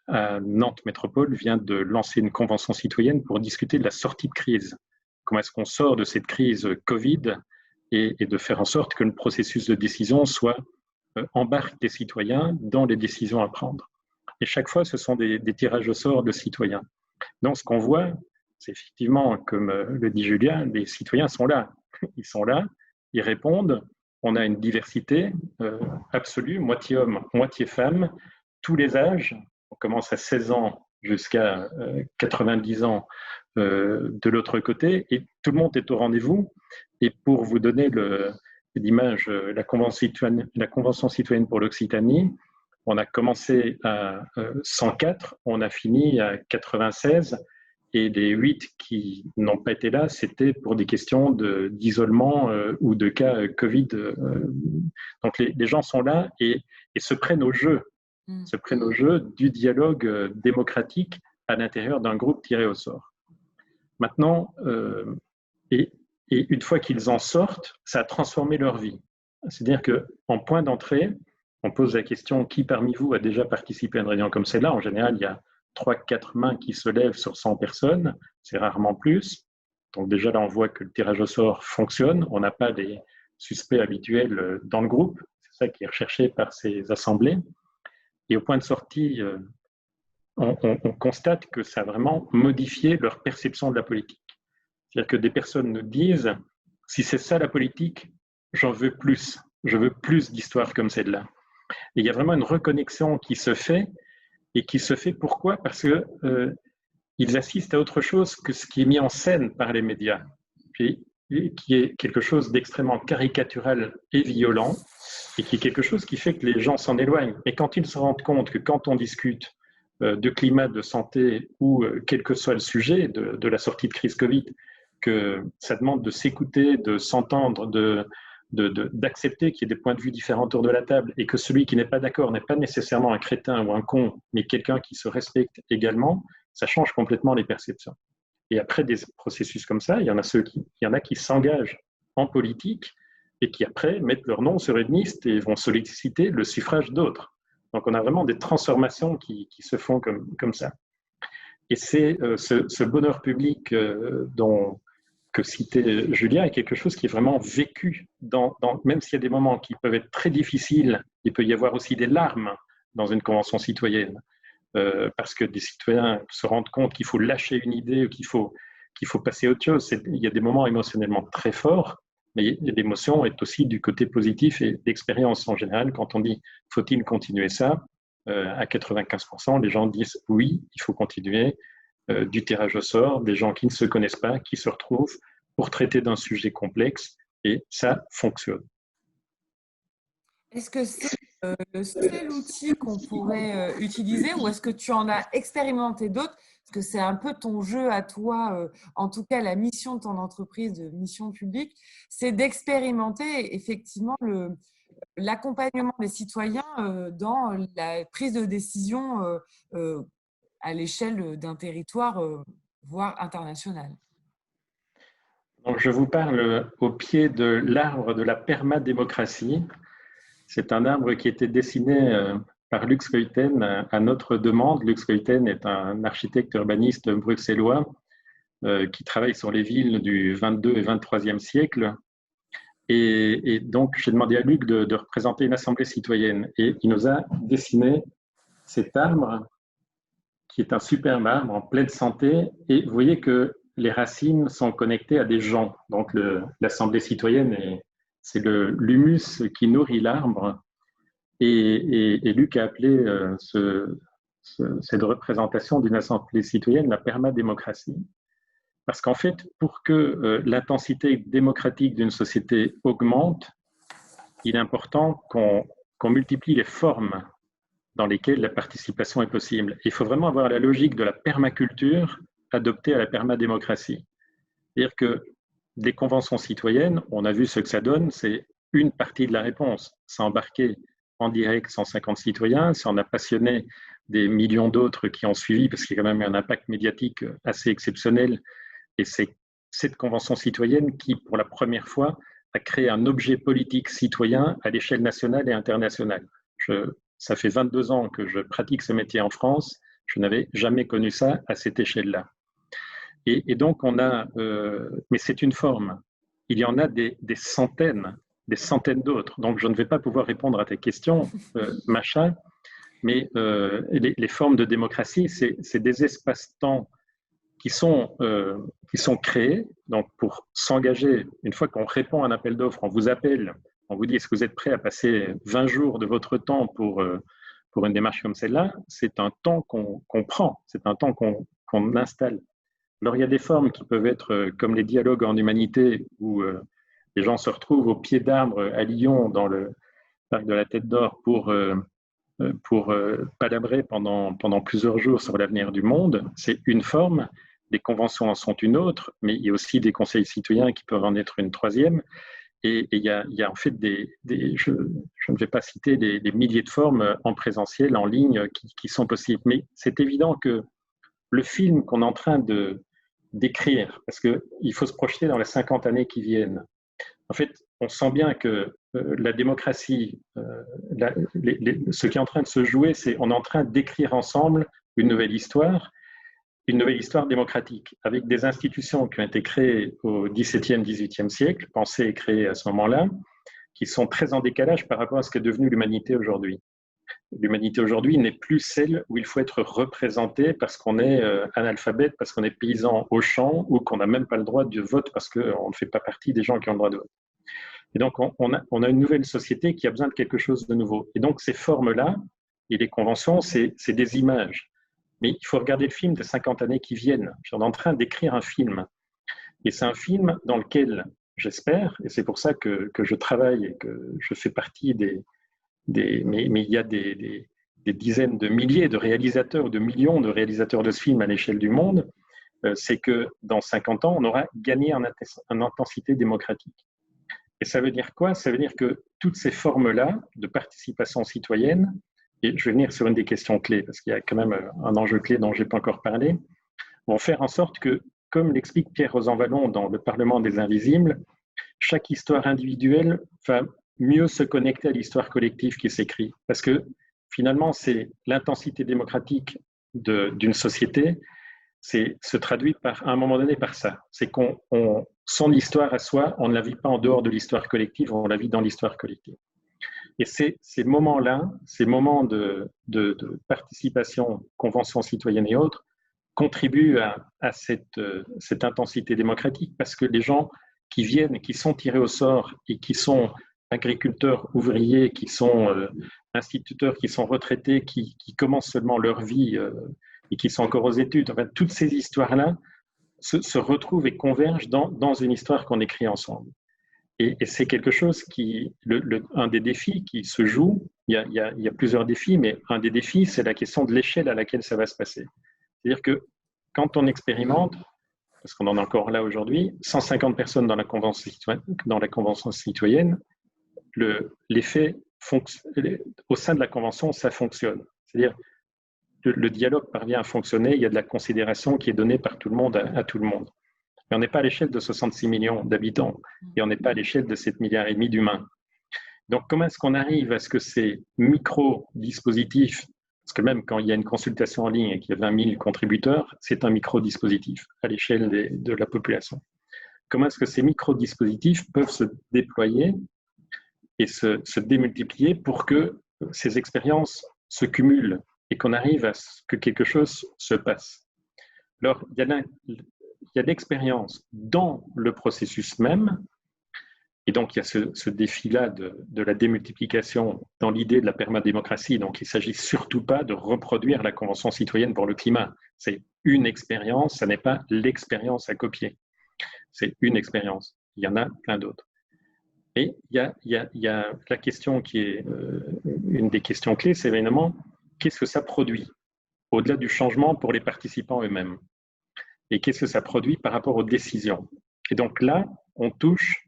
à Nantes Métropole vient de lancer une convention citoyenne pour discuter de la sortie de crise. Comment est-ce qu'on sort de cette crise Covid et de faire en sorte que le processus de décision embarque des citoyens dans les décisions à prendre. Et chaque fois, ce sont des tirages au sort de citoyens. Donc, ce qu'on voit, c'est effectivement, comme le dit Julien, les citoyens sont là. Ils sont là, ils répondent. On a une diversité absolue, moitié homme, moitié femme, tous les âges. On commence à 16 ans jusqu'à 90 ans de l'autre côté, et tout le monde est au rendez-vous. Et pour vous donner l'image, la Convention citoyenne pour l'Occitanie, on a commencé à 104, on a fini à 96, et les 8 qui n'ont pas été là, c'était pour des questions d'isolement ou de cas Covid. Donc les gens sont là et se prennent au jeu, du dialogue démocratique à l'intérieur d'un groupe tiré au sort. Maintenant, et une fois qu'ils en sortent, ça a transformé leur vie. C'est-à-dire qu'en point d'entrée, on pose la question qui parmi vous a déjà participé à une réunion comme celle-là. En général, il y a 3-4 mains qui se lèvent sur 100 personnes, c'est rarement plus. Donc déjà là, on voit que le tirage au sort fonctionne. On n'a pas des suspects habituels dans le groupe. C'est ça qui est recherché par ces assemblées. Et au point de sortie, on constate que ça a vraiment modifié leur perception de la politique. C'est-à-dire que des personnes nous disent, si c'est ça la politique, j'en veux plus. Je veux plus d'histoires comme celle-là. Et il y a vraiment une reconnexion qui se fait. Et qui se fait pourquoi ? Parce qu'ils assistent à autre chose que ce qui est mis en scène par les médias, qui est quelque chose d'extrêmement caricatural et violent, et qui est quelque chose qui fait que les gens s'en éloignent. Et quand ils se rendent compte que quand on discute de climat, de santé, ou quel que soit le sujet de la sortie de crise Covid, que ça demande de s'écouter, de s'entendre, d'accepter qu'il y ait des points de vue différents autour de la table et que celui qui n'est pas d'accord n'est pas nécessairement un crétin ou un con, mais quelqu'un qui se respecte également, ça change complètement les perceptions. Et après des processus comme ça, il y en a qui s'engagent en politique et qui après mettent leur nom sur une liste et vont solliciter le suffrage d'autres. Donc on a vraiment des transformations qui se font comme ça. Et c'est ce bonheur public que citait Julia est quelque chose qui est vraiment vécu, même s'il y a des moments qui peuvent être très difficiles, il peut y avoir aussi des larmes dans une convention citoyenne, parce que des citoyens se rendent compte qu'il faut lâcher une idée ou qu'il faut passer à autre chose. Il y a des moments émotionnellement très forts, mais l'émotion est aussi du côté positif et d'expérience en général. Quand on dit « faut-il continuer ça ?» à 95%, les gens disent « oui, il faut continuer ». Du tirage au sort, des gens qui ne se connaissent pas, qui se retrouvent pour traiter d'un sujet complexe, et ça fonctionne. Est-ce que c'est le seul outil qu'on pourrait utiliser ou est-ce que tu en as expérimenté d'autres? Parce que c'est un peu ton jeu à toi, en tout cas la mission de ton entreprise, de mission publique, c'est d'expérimenter effectivement l'accompagnement des citoyens dans la prise de décision à l'échelle d'un territoire, voire international. Donc, je vous parle au pied de l'arbre de la permadémocratie. C'est un arbre qui a été dessiné par Lux Keuten à notre demande. Lux Keuten est un architecte urbaniste bruxellois qui travaille sur les villes du 22 et 23e siècle. Et donc, j'ai demandé à Luc de représenter une assemblée citoyenne. Et il nous a dessiné cet arbre qui est un superbe arbre en pleine santé. Et vous voyez que les racines sont connectées à des gens. Donc, l'assemblée citoyenne, c'est l'humus qui nourrit l'arbre. Et Luc a appelé cette représentation d'une assemblée citoyenne la permadémocratie. Parce qu'en fait, pour que l'intensité démocratique d'une société augmente, il est important qu'on multiplie les formes dans lesquelles la participation est possible. Il faut vraiment avoir la logique de la permaculture adoptée à la permadémocratie. C'est-à-dire que des conventions citoyennes, on a vu ce que ça donne, c'est une partie de la réponse. Ça a embarqué en direct 150 citoyens, ça en a passionné des millions d'autres qui ont suivi, parce qu'il y a quand même eu un impact médiatique assez exceptionnel. Et c'est cette convention citoyenne qui, pour la première fois, a créé un objet politique citoyen à l'échelle nationale et internationale. Ça fait 22 ans que je pratique ce métier en France. Je n'avais jamais connu ça à cette échelle-là. Et donc, mais c'est une forme. Il y en a des centaines d'autres. Donc, je ne vais pas pouvoir répondre à tes questions, Macha, mais les formes de démocratie, c'est des espaces-temps qui sont créés donc pour s'engager. Une fois qu'on répond à un appel d'offres, on vous appelle, on vous dit est-ce que vous êtes prêt à passer 20 jours de votre temps pour une démarche comme celle-là? C'est un temps qu'on prend, c'est un temps qu'on installe. Alors il y a des formes qui peuvent être comme les dialogues en humanité où les gens se retrouvent au pied d'arbres à Lyon dans le parc de la Tête d'Or pour palabrer pendant plusieurs jours sur l'avenir du monde. C'est une forme. Les conventions en sont une autre, mais il y a aussi des conseils citoyens qui peuvent en être une troisième. Et il y a en fait je ne vais pas citer des milliers de formes en présentiel, en ligne, qui sont possibles. Mais c'est évident que le film qu'on est en train d'écrire, parce qu'il faut se projeter dans les 50 années qui viennent, en fait, on sent bien que la démocratie, ce qui est en train de se jouer, c'est on est en train d'écrire ensemble une nouvelle histoire démocratique, avec des institutions qui ont été créées au XVIIe, XVIIIe siècle, pensées et créées à ce moment-là, qui sont très en décalage par rapport à ce qu'est devenue l'humanité aujourd'hui. L'humanité aujourd'hui n'est plus celle où il faut être représenté parce qu'on est analphabète, parce qu'on est paysan au champ, ou qu'on n'a même pas le droit de vote parce qu'on ne fait pas partie des gens qui ont le droit de vote. Et donc, on a une nouvelle société qui a besoin de quelque chose de nouveau. Et donc, ces formes-là, et les conventions, c'est des images. Mais il faut regarder le film des 50 années qui viennent. Je suis en train d'écrire un film. Et c'est un film dans lequel, j'espère, et c'est pour ça que je travaille et que je fais partie mais il y a des dizaines de milliers de réalisateurs ou de millions de réalisateurs de ce film à l'échelle du monde, c'est que dans 50 ans, on aura gagné en intensité démocratique. Et ça veut dire quoi? Ça veut dire que toutes ces formes-là de participation citoyenne, et je vais venir sur une des questions clés, parce qu'il y a quand même un enjeu clé dont je n'ai pas encore parlé, vont faire en sorte que comme l'explique Pierre Rosanvallon dans Le Parlement des Invisibles, chaque histoire individuelle va mieux se connecter à l'histoire collective qui s'écrit. Parce que finalement, c'est l'intensité démocratique d'une société, se traduit à un moment donné par ça. C'est son histoire à soi, on ne la vit pas en dehors de l'histoire collective, on la vit dans l'histoire collective. Et ces moments-là, ces moments de participation, conventions citoyennes et autres, contribuent à cette intensité démocratique, parce que les gens qui viennent, qui sont tirés au sort et qui sont agriculteurs, ouvriers, qui sont instituteurs, qui sont retraités, qui commencent seulement leur vie et qui sont encore aux études, enfin, toutes ces histoires-là se retrouvent et convergent dans une histoire qu'on écrit ensemble. Et c'est quelque chose un des défis qui se joue, il y a plusieurs défis, mais un des défis, c'est la question de l'échelle à laquelle ça va se passer. C'est-à-dire que quand on expérimente, parce qu'on en est encore là aujourd'hui, 150 personnes dans la convention citoyenne, l'effet au sein de la convention, ça fonctionne. C'est-à-dire le dialogue parvient à fonctionner, il y a de la considération qui est donnée par tout le monde à tout le monde. Mais on n'est pas à l'échelle de 66 millions d'habitants et on n'est pas à l'échelle de 7,5 milliards d'humains. Donc, comment est-ce qu'on arrive à ce que ces micro-dispositifs, parce que même quand il y a une consultation en ligne et qu'il y a 20 000 contributeurs, c'est un micro-dispositif à l'échelle de la population. Comment est-ce que ces micro-dispositifs peuvent se déployer et se démultiplier pour que ces expériences se cumulent et qu'on arrive à ce que quelque chose se passe? Alors, il y a l'expérience dans le processus même, et donc il y a ce défi-là de la démultiplication dans l'idée de la permadémocratie. Donc il ne s'agit surtout pas de reproduire la Convention citoyenne pour le climat. C'est une expérience, ça n'est pas l'expérience à copier. C'est une expérience. Il y en a plein d'autres. Et il y a la question qui est une des questions clés, c'est évidemment qu'est-ce que ça produit au-delà du changement pour les participants eux-mêmes? Et qu'est-ce que ça produit par rapport aux décisions? Et donc là, on touche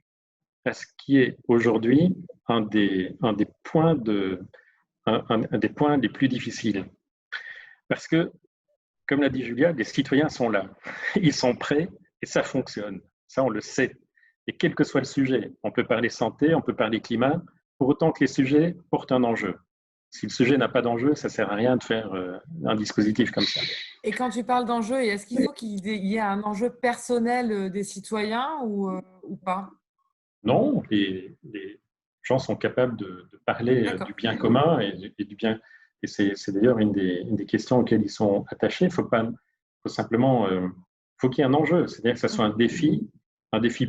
à ce qui est aujourd'hui un des points les plus difficiles. Parce que, comme l'a dit Julia, les citoyens sont là. Ils sont prêts et ça fonctionne. Ça, on le sait. Et quel que soit le sujet, on peut parler santé, on peut parler climat, pour autant que les sujets portent un enjeu. Si le sujet n'a pas d'enjeu, ça ne sert à rien de faire un dispositif comme ça. Et quand tu parles d'enjeu, est-ce qu'il faut qu'il y ait un enjeu personnel des citoyens ou pas? Non, les gens sont capables de parler du bien commun et du bien. Et c'est d'ailleurs une des questions auxquelles ils sont attachés. Faut qu'il y ait un enjeu, c'est-à-dire que ça soit un défi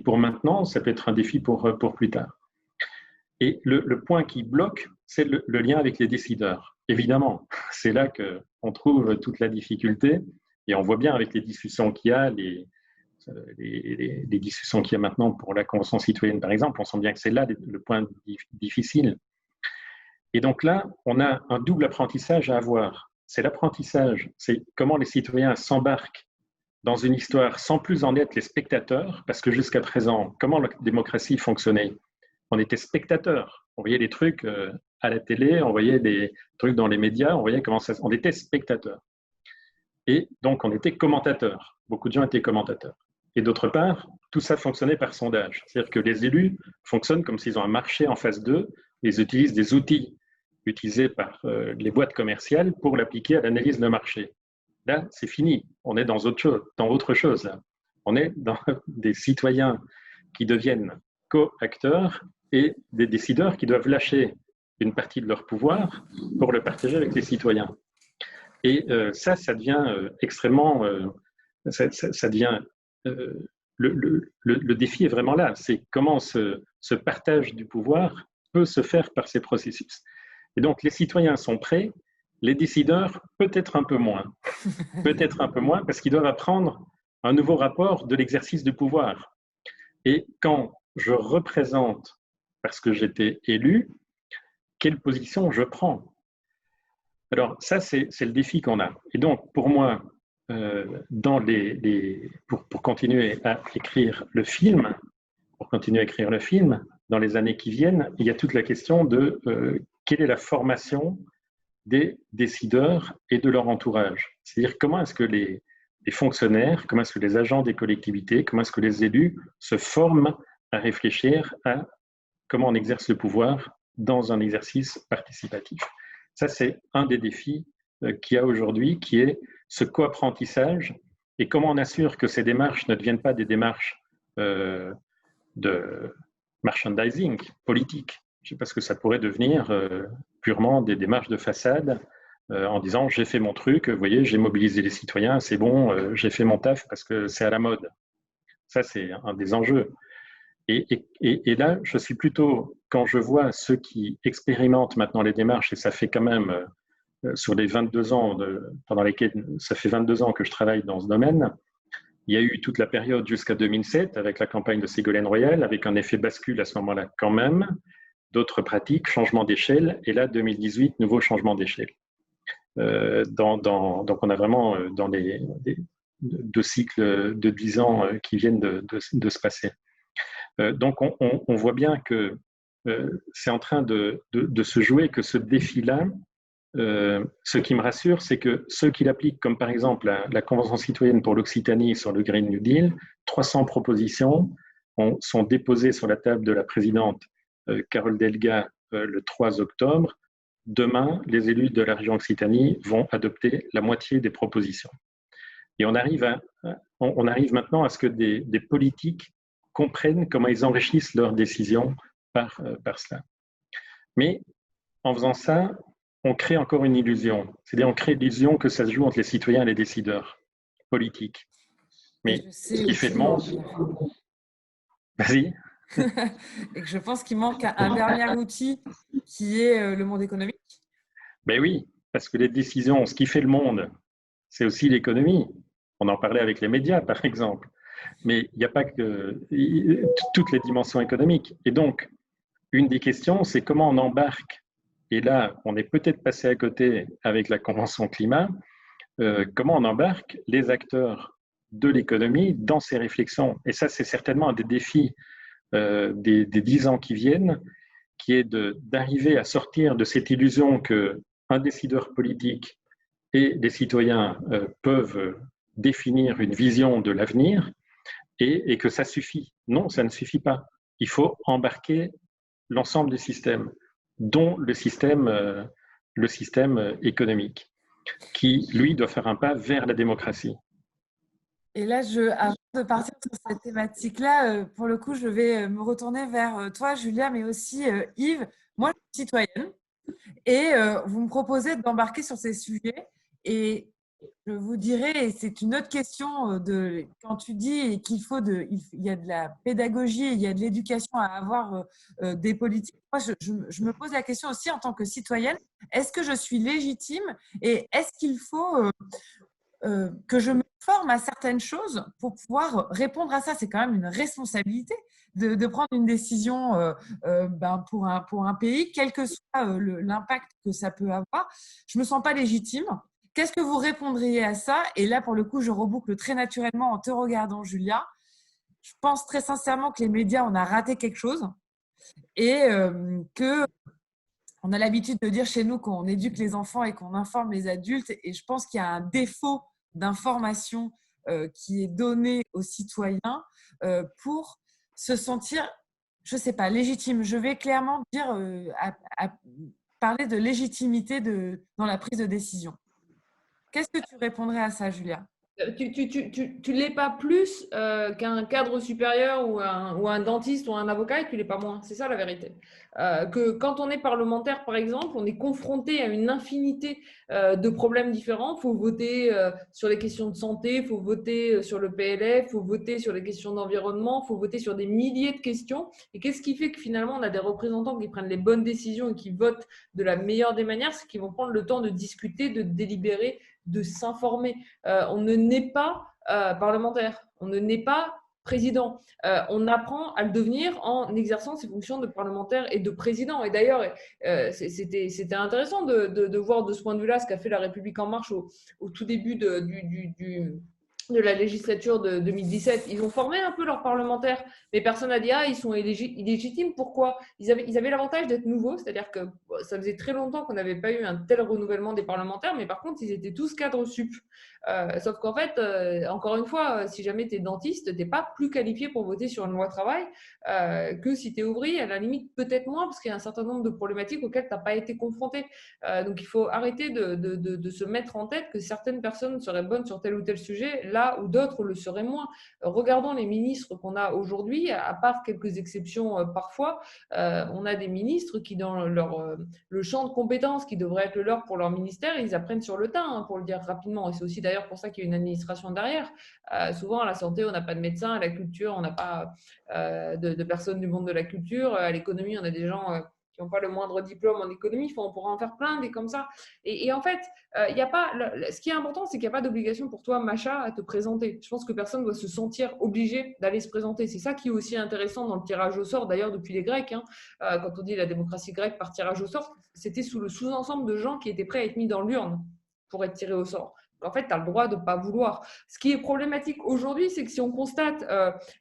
pour maintenant, ça peut être un défi pour plus tard. Et le point qui bloque, c'est le lien avec les décideurs. Évidemment, c'est là qu'on trouve toute la difficulté, et on voit bien avec les discussions qu'il y a, les discussions qu'il y a maintenant pour la Convention citoyenne, par exemple, on sent bien que c'est là le point difficile. Et donc là, on a un double apprentissage à avoir. C'est l'apprentissage, c'est comment les citoyens s'embarquent dans une histoire sans plus en être les spectateurs, parce que jusqu'à présent, comment la démocratie fonctionnait? On était spectateurs, on voyait des trucs à la télé, on voyait des trucs dans les médias, on voyait on était spectateurs. Et donc, on était commentateurs. Beaucoup de gens étaient commentateurs. Et d'autre part, tout ça fonctionnait par sondage. C'est-à-dire que les élus fonctionnent comme s'ils ont un marché en face d'eux, ils utilisent des outils utilisés par les boîtes commerciales pour l'appliquer à l'analyse de marché. Là, c'est fini. On est dans autre chose. Là. On est dans des citoyens qui deviennent co-acteurs et des décideurs qui doivent lâcher une partie de leur pouvoir pour le partager avec les citoyens. Et ça devient extrêmement... ça devient... le défi est vraiment là. C'est comment ce partage du pouvoir peut se faire par ces processus. Et donc, les citoyens sont prêts, les décideurs, peut-être un peu moins. Peut-être un peu moins, parce qu'ils doivent apprendre un nouveau rapport de l'exercice du pouvoir. Et quand je représente, parce que j'étais élu, quelle position je prends? Alors, ça, c'est le défi qu'on a. Et donc, pour moi, pour continuer à écrire le film, dans les années qui viennent, il y a toute la question de quelle est la formation des décideurs et de leur entourage. C'est-à-dire comment est-ce que les les fonctionnaires, comment est-ce que les agents des collectivités, comment est-ce que les élus se forment à réfléchir à comment on exerce le pouvoir dans un exercice participatif. Ça, c'est un des défis qu'il y a aujourd'hui, qui est ce co-apprentissage et comment on assure que ces démarches ne deviennent pas des démarches de merchandising politique. Je sais pas ce que ça pourrait devenir purement des démarches de façade en disant j'ai fait mon truc, vous voyez, j'ai mobilisé les citoyens, c'est bon, j'ai fait mon taf parce que c'est à la mode. Ça, c'est un des enjeux. Et là, je suis plutôt, quand je vois ceux qui expérimentent maintenant les démarches, et ça fait quand même, sur les 22 ans, pendant lesquels ça fait 22 ans que je travaille dans ce domaine, il y a eu toute la période jusqu'à 2007 avec la campagne de Ségolène Royal, avec un effet bascule à ce moment-là quand même, d'autres pratiques, changement d'échelle, et là, 2018, nouveau changement d'échelle. Donc, on a vraiment dans les deux cycles de 10 ans qui viennent de se passer. Donc, on voit bien que c'est en train de se jouer, que ce défi-là, ce qui me rassure, c'est que ceux qui l'appliquent, comme par exemple la Convention citoyenne pour l'Occitanie sur le Green New Deal, 300 propositions sont déposées sur la table de la présidente Carole Delga le 3 octobre. Demain, les élus de la région Occitanie vont adopter la moitié des propositions. Et on arrive maintenant à ce que des politiques comprennent comment ils enrichissent leurs décisions par cela. Mais en faisant ça, on crée encore une illusion. C'est-à-dire on crée l'illusion que ça se joue entre les citoyens et les décideurs politiques. Mais ce qui fait le monde... Vas-y. Et que je pense qu'il manque un dernier outil qui est le monde économique. Ben oui, parce que les décisions, ce qui fait le monde, c'est aussi l'économie. On en parlait avec les médias, par exemple. Mais il n'y a pas que toutes les dimensions économiques. Et donc, une des questions, c'est comment on embarque, et là, on est peut-être passé à côté avec la Convention climat, comment on embarque les acteurs de l'économie dans ces réflexions. Et ça, c'est certainement un des défis des 10 ans qui viennent, qui est d'arriver à sortir de cette illusion qu'un décideur politique et des citoyens peuvent définir une vision de l'avenir et que ça suffit. Non, ça ne suffit pas. Il faut embarquer l'ensemble des systèmes, dont le système économique, qui, lui, doit faire un pas vers la démocratie. Et là, avant de partir sur cette thématique-là, pour le coup, je vais me retourner vers toi, Julia, mais aussi Yves. Moi, je suis citoyenne et vous me proposez d'embarquer sur ces sujets. Et je vous dirais, et c'est une autre question, quand tu dis qu'il il y a de la pédagogie, il y a de l'éducation à avoir des politiques. Moi, je me pose la question aussi en tant que citoyenne, est-ce que je suis légitime et est-ce qu'il faut que je me forme à certaines choses pour pouvoir répondre à ça? C'est quand même une responsabilité de prendre une décision pour un pays, quel que soit l'impact que ça peut avoir. Je ne me sens pas légitime. Qu'est-ce que vous répondriez à ça? Et là, pour le coup, je reboucle très naturellement en te regardant, Julia. Je pense très sincèrement que les médias, on a raté quelque chose et que on a l'habitude de dire chez nous qu'on éduque les enfants et qu'on informe les adultes. Et je pense qu'il y a un défaut d'information qui est donné aux citoyens pour se sentir, je ne sais pas, légitime. Je vais clairement dire, parler de légitimité dans la prise de décision. Qu'est-ce que tu répondrais à ça, Julia? Tu l'es pas plus qu'un cadre supérieur ou un dentiste ou un avocat et tu l'es pas moins. C'est ça la vérité. Que quand on est parlementaire, par exemple, on est confronté à une infinité de problèmes différents. Il faut voter sur les questions de santé, il faut voter sur le PLF, il faut voter sur les questions d'environnement, il faut voter sur des milliers de questions. Et qu'est-ce qui fait que finalement on a des représentants qui prennent les bonnes décisions et qui votent de la meilleure des manières? C'est qu'ils vont prendre le temps de discuter, de délibérer, de s'informer. On ne naît pas parlementaire, on ne naît pas président. On apprend à le devenir en exerçant ses fonctions de parlementaire et de président. Et d'ailleurs, c'était intéressant de voir de ce point de vue-là ce qu'a fait La République En Marche au tout début de la législature de 2017, ils ont formé un peu leurs parlementaires, mais personne n'a dit « Ah, ils sont illégitimes ». Pourquoi ? Ils avaient l'avantage d'être nouveaux, c'est-à-dire que ça faisait très longtemps qu'on n'avait pas eu un tel renouvellement des parlementaires, mais par contre, ils étaient tous cadres sup. Sauf qu'en fait, encore une fois, si jamais tu es dentiste, tu n'es pas plus qualifié pour voter sur une loi travail que si tu es ouvrier, à la limite peut-être moins, parce qu'il y a un certain nombre de problématiques auxquelles tu n'as pas été confronté. Donc il faut arrêter de se mettre en tête que certaines personnes seraient bonnes sur tel ou tel sujet, là où d'autres le seraient moins. Regardons les ministres qu'on a aujourd'hui, à part quelques exceptions parfois, on a des ministres qui, dans le champ de compétences qui devrait être le leur pour leur ministère, ils apprennent sur le tas, pour le dire rapidement. Et c'est aussi d'ailleurs pour ça qu'il y a une administration derrière. Souvent, à la santé, on n'a pas de médecin, à la culture, on n'a pas de personnes du monde de la culture, à l'économie, on a des gens qui n'ont pas le moindre diplôme en économie, on pourra en faire plein des comme ça. Et en fait, y a pas, ce qui est important, c'est qu'il n'y a pas d'obligation pour toi, Macha, à te présenter. Je pense que personne ne doit se sentir obligé d'aller se présenter. C'est ça qui est aussi intéressant dans le tirage au sort, d'ailleurs depuis les Grecs. Quand on dit la démocratie grecque par tirage au sort, c'était sous le sous-ensemble de gens qui étaient prêts à être mis dans l'urne pour être tirés au sort. En fait, tu as le droit de ne pas vouloir. Ce qui est problématique aujourd'hui, c'est que si on constate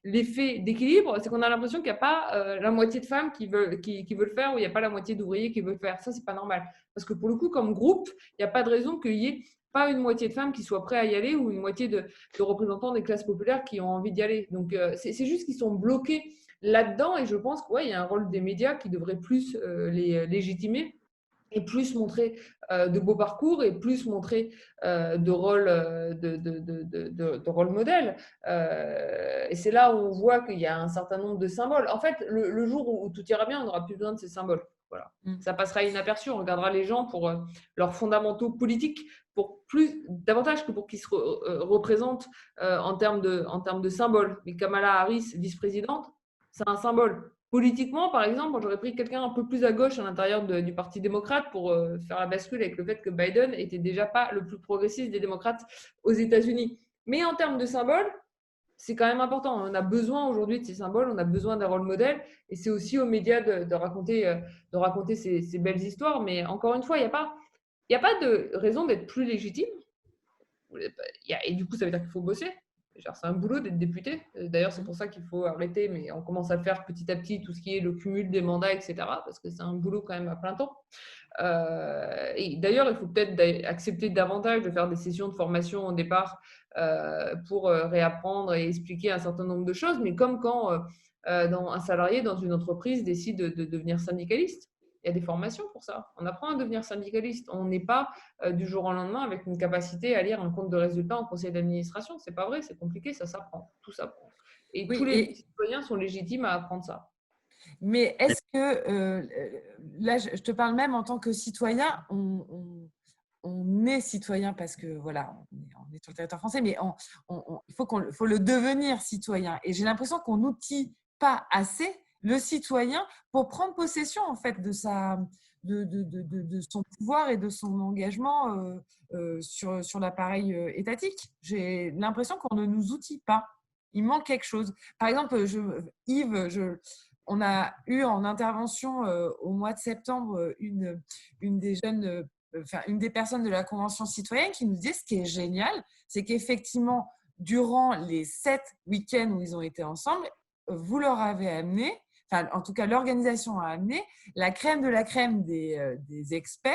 l'effet d'équilibre, c'est qu'on a l'impression qu'il n'y a pas la moitié de femmes qui veulent le faire ou il n'y a pas la moitié d'ouvriers qui veulent le faire. Ça, c'est pas normal. Parce que pour le coup, comme groupe, il n'y a pas de raison qu'il y ait pas une moitié de femmes qui soient prêtes à y aller ou une moitié de représentants des classes populaires qui ont envie d'y aller. Donc, c'est juste qu'ils sont bloqués là-dedans et je pense qu'il y a un rôle des médias qui devrait plus les légitimer et plus montrer de beaux parcours et plus montrer de rôle modèle. Et c'est là où on voit qu'il y a un certain nombre de symboles. En fait, le jour où tout ira bien, on n'aura plus besoin de ces symboles. Voilà. Ça passera inaperçu. On regardera les gens pour leurs fondamentaux politiques, davantage que pour qu'ils se représentent en termes de symboles. Mais Kamala Harris, vice-présidente, c'est un symbole. Politiquement, par exemple, j'aurais pris quelqu'un un peu plus à gauche à l'intérieur du Parti démocrate pour faire la bascule avec le fait que Biden n'était déjà pas le plus progressiste des démocrates aux États-Unis. Mais en termes de symboles, c'est quand même important. On a besoin aujourd'hui de ces symboles, on a besoin d'un rôle modèle, et c'est aussi aux médias de raconter ces belles histoires. Mais encore une fois, il n'y a pas de raison d'être plus légitime. Et du coup, ça veut dire qu'il faut bosser. C'est un boulot d'être député. D'ailleurs, c'est pour ça qu'il faut arrêter, mais on commence à le faire petit à petit, tout ce qui est le cumul des mandats, etc., parce que c'est un boulot quand même à plein temps. Et d'ailleurs, il faut peut-être accepter davantage de faire des sessions de formation au départ pour réapprendre et expliquer un certain nombre de choses, mais comme quand un salarié dans une entreprise décide de devenir syndicaliste. Il y a des formations pour ça. On apprend à devenir syndicaliste. On n'est pas du jour au lendemain avec une capacité à lire un compte de résultat en conseil d'administration. C'est pas vrai, c'est compliqué, ça s'apprend. Tout s'apprend. Et tous les citoyens sont légitimes à apprendre ça. Mais est-ce que, là, je te parle même en tant que citoyen, on est citoyen parce que, voilà, on est sur le territoire français, mais il faut le devenir citoyen. Et j'ai l'impression qu'on n'outille pas assez le citoyen pour prendre possession, en fait, de son pouvoir et de son engagement sur l'appareil étatique. J'ai l'impression qu'on ne nous outille pas. Il manque quelque chose. Par exemple, Yves, on a eu en intervention au mois de septembre une des personnes de la Convention citoyenne qui nous disait ce qui est génial, c'est qu'effectivement, durant les 7 week-ends où ils ont été ensemble, vous leur avez amené, en tout cas l'organisation a amené la crème de la crème des experts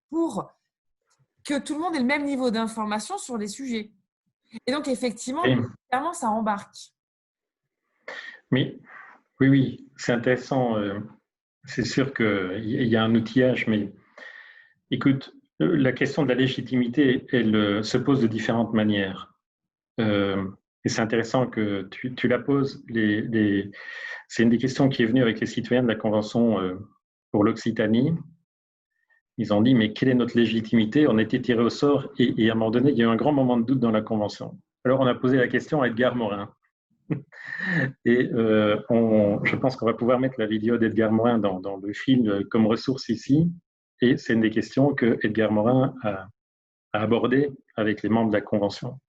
pour que tout le monde ait le même niveau d'information sur les sujets. Et donc, effectivement, clairement, ça embarque. Mais oui, c'est intéressant. C'est sûr qu'il y a un outillage, mais écoute, la question de la légitimité, elle se pose de différentes manières. Et c'est intéressant que tu la poses. C'est une des questions qui est venue avec les citoyens de la Convention pour l'Occitanie. Ils ont dit, mais quelle est notre légitimité? On a été tirés au sort et à un moment donné, il y a eu un grand moment de doute dans la Convention. Alors, on a posé la question à Edgar Morin. Et je pense qu'on va pouvoir mettre la vidéo d'Edgar Morin dans le film comme ressource ici. Et c'est une des questions que Edgar Morin a abordées avec les membres de la Convention.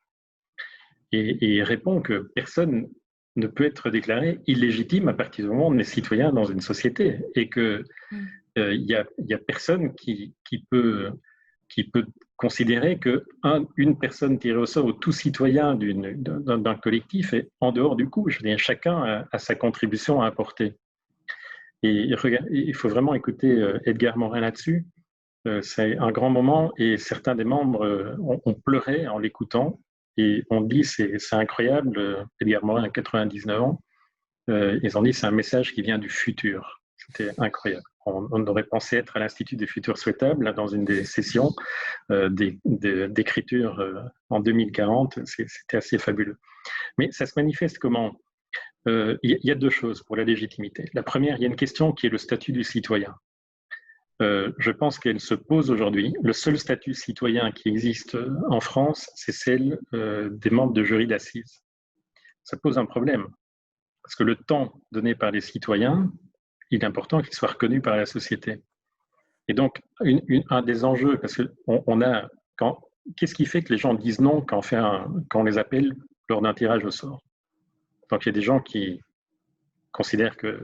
Et il répond que personne ne peut être déclaré illégitime à partir du moment où on est citoyen dans une société et que il y a personne qui peut considérer qu'une personne tirée au sort ou tout citoyen d'un collectif est en dehors du coup. Je veux dire, chacun a sa contribution à apporter. Et il faut vraiment écouter Edgar Morin là-dessus. C'est un grand moment et certains des membres ont pleuré en l'écoutant et on dit c'est incroyable. Edgar Morin a 99 ans. Ils ont dit c'est un message qui vient du futur. C'était incroyable. On aurait pensé être à l'Institut des futurs souhaitables, là, dans une des sessions d'écriture en 2040. C'était assez fabuleux. Mais ça se manifeste comment? Il y a deux choses pour la légitimité. La première, il y a une question qui est le statut du citoyen. Je pense qu'elle se pose aujourd'hui. Le seul statut citoyen qui existe en France, c'est celle des membres de jurys d'assises. Ça pose un problème. Parce que le temps donné par les citoyens, il est important qu'il soit reconnu par la société. Et donc, un des enjeux, parce qu'est-ce qui fait que les gens disent non quand on les appelle lors d'un tirage au sort? Donc, il y a des gens qui considèrent qu'ils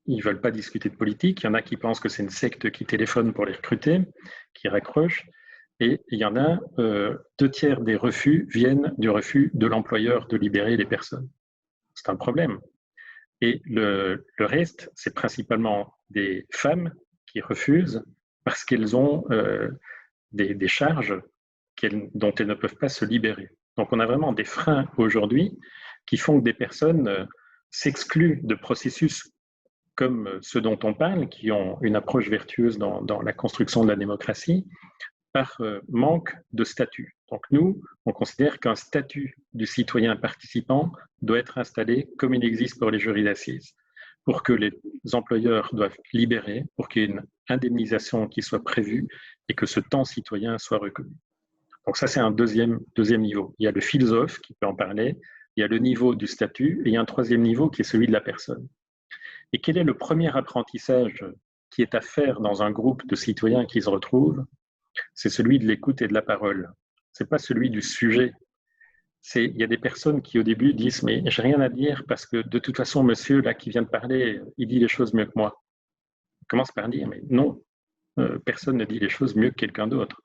ne veulent pas discuter de politique. Il y en a qui pensent que c'est une secte qui téléphone pour les recruter, qui raccroche. Et il y en a 2/3 des refus viennent du refus de l'employeur de libérer les personnes. C'est un problème. Et le reste, c'est principalement des femmes qui refusent parce qu'elles ont des charges dont elles ne peuvent pas se libérer. Donc on a vraiment des freins aujourd'hui qui font que des personnes s'excluent de processus comme ceux dont on parle, qui ont une approche vertueuse dans la construction de la démocratie, par manque de statut. Donc nous, on considère qu'un statut du citoyen participant doit être installé comme il existe pour les jurys d'assises, pour que les employeurs doivent libérer, pour qu'il y ait une indemnisation qui soit prévue et que ce temps citoyen soit reconnu. Donc ça, c'est un deuxième niveau. Il y a le philosophe qui peut en parler, il y a le niveau du statut et il y a un troisième niveau qui est celui de la personne. Et quel est le premier apprentissage qui est à faire dans un groupe de citoyens qui se retrouvent? C'est celui de l'écoute et de la parole. Ce n'est pas celui du sujet. Il y a des personnes qui au début disent « mais j'ai rien à dire parce que de toute façon, monsieur là qui vient de parler, il dit les choses mieux que moi ». On commence par dire « mais non, personne ne dit les choses mieux que quelqu'un d'autre.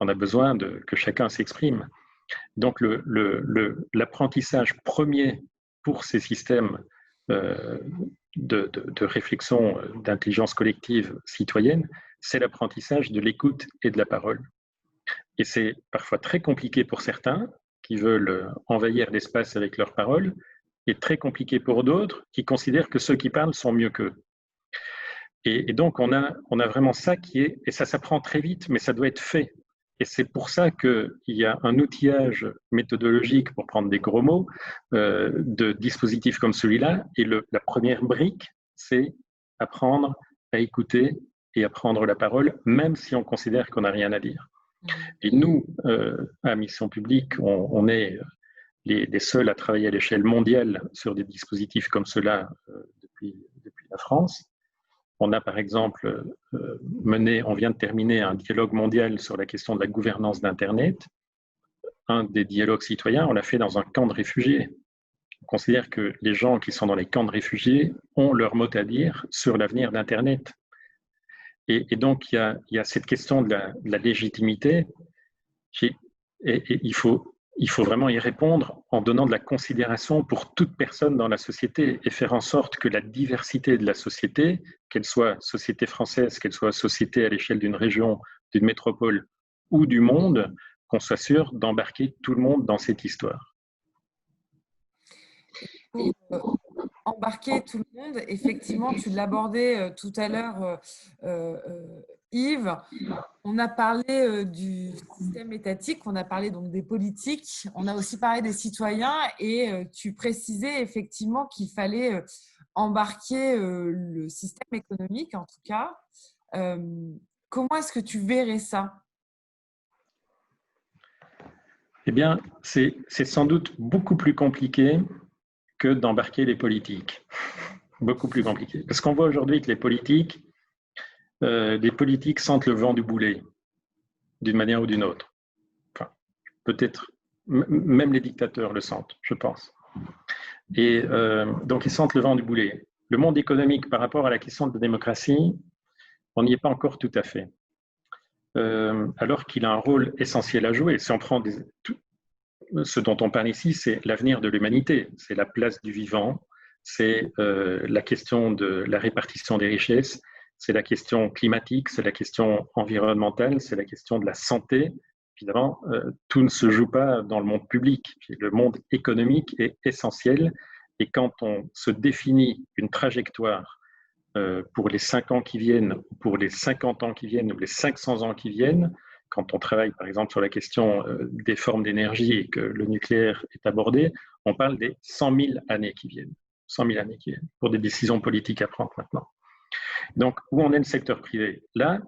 On a besoin que chacun s'exprime ». Donc l'apprentissage premier pour ces systèmes de réflexion, d'intelligence collective citoyenne, c'est l'apprentissage de l'écoute et de la parole. Et c'est parfois très compliqué pour certains qui veulent envahir l'espace avec leurs paroles, et très compliqué pour d'autres qui considèrent que ceux qui parlent sont mieux qu'eux. Et donc on a vraiment ça et ça s'apprend très vite, mais ça doit être fait. Et c'est pour ça qu'il y a un outillage méthodologique, pour prendre des gros mots, de dispositifs comme celui-là. Et la première brique, c'est apprendre à écouter et à prendre la parole, même si on considère qu'on n'a rien à dire. Et nous, à Mission Publique, on est les seuls à travailler à l'échelle mondiale sur des dispositifs comme cela depuis la France. On a par exemple on vient de terminer un dialogue mondial sur la question de la gouvernance d'Internet. Un des dialogues citoyens, on l'a fait dans un camp de réfugiés. On considère que les gens qui sont dans les camps de réfugiés ont leur mot à dire sur l'avenir d'Internet. Et donc, il y a cette question de la légitimité. Et il faut vraiment y répondre en donnant de la considération pour toute personne dans la société et faire en sorte que la diversité de la société, qu'elle soit société française, qu'elle soit société à l'échelle d'une région, d'une métropole ou du monde, qu'on soit sûr d'embarquer tout le monde dans cette histoire. Pour embarquer tout le monde, effectivement, tu l'abordais tout à l'heure, Yves. On a parlé du système étatique, on a parlé donc des politiques, on a aussi parlé des citoyens et tu précisais effectivement qu'il fallait embarquer le système économique en tout cas. Comment est-ce que tu verrais ça? Eh bien, c'est sans doute beaucoup plus compliqué que d'embarquer les politiques. Beaucoup plus compliqué. Parce qu'on voit aujourd'hui que les politiques sentent le vent du boulet, d'une manière ou d'une autre. Enfin, peut-être, même les dictateurs le sentent, je pense. Et donc, ils sentent le vent du boulet. Le monde économique, par rapport à la question de la démocratie, on n'y est pas encore tout à fait. alors qu'il a un rôle essentiel à jouer. Si on prend ce dont on parle ici, c'est l'avenir de l'humanité, c'est la place du vivant, c'est la question de la répartition des richesses, c'est la question climatique, c'est la question environnementale, c'est la question de la santé. Évidemment, tout ne se joue pas dans le monde public. Le monde économique est essentiel. Et quand on se définit une trajectoire pour les 5 ans qui viennent, pour les 50 ans qui viennent ou les 500 ans qui viennent, quand on travaille par exemple sur la question des formes d'énergie et que le nucléaire est abordé, on parle des 100 000 années qui viennent. 100 000 années qui viennent pour des décisions politiques à prendre maintenant. Donc, où en est le secteur privé? Là,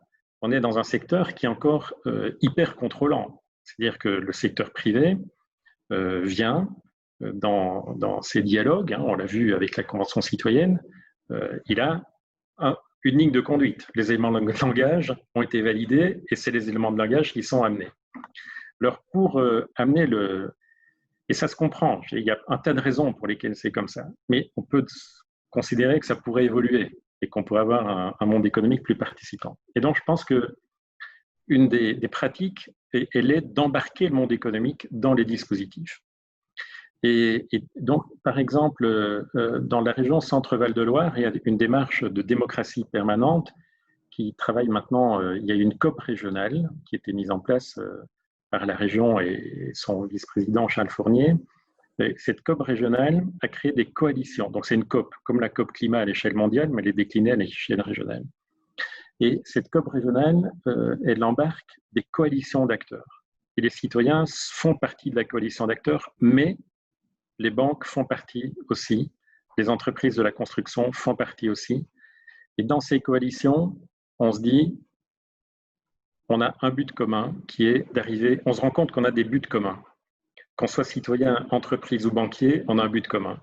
on est dans un secteur qui est encore hyper contrôlant. C'est-à-dire que le secteur privé vient dans ces dialogues, on l'a vu avec la Convention citoyenne, il a une ligne de conduite. Les éléments de langage ont été validés et c'est les éléments de langage qui sont amenés. Alors, pour amener le... Et ça se comprend, il y a un tas de raisons pour lesquelles c'est comme ça, mais on peut considérer que ça pourrait évoluer et qu'on pourrait avoir un monde économique plus participant. Et donc, je pense qu'une des pratiques, elle est d'embarquer le monde économique dans les dispositifs. Et donc, par exemple, dans la région Centre-Val de Loire, il y a une démarche de démocratie permanente qui travaille maintenant. Il y a une COP régionale qui a été mise en place par la région et son vice-président Charles Fournier. Et cette COP régionale a créé des coalitions. Donc, c'est une COP, comme la COP climat à l'échelle mondiale, mais elle est déclinée à l'échelle régionale. Et cette COP régionale, elle embarque des coalitions d'acteurs. Et les citoyens font partie de la coalition d'acteurs, mais les banques font partie aussi, les entreprises de la construction font partie aussi. Et dans ces coalitions, on se dit, on a un but commun qui est d'arriver, on se rend compte qu'on a des buts communs. Qu'on soit citoyen, entreprise ou banquier, on a un but commun.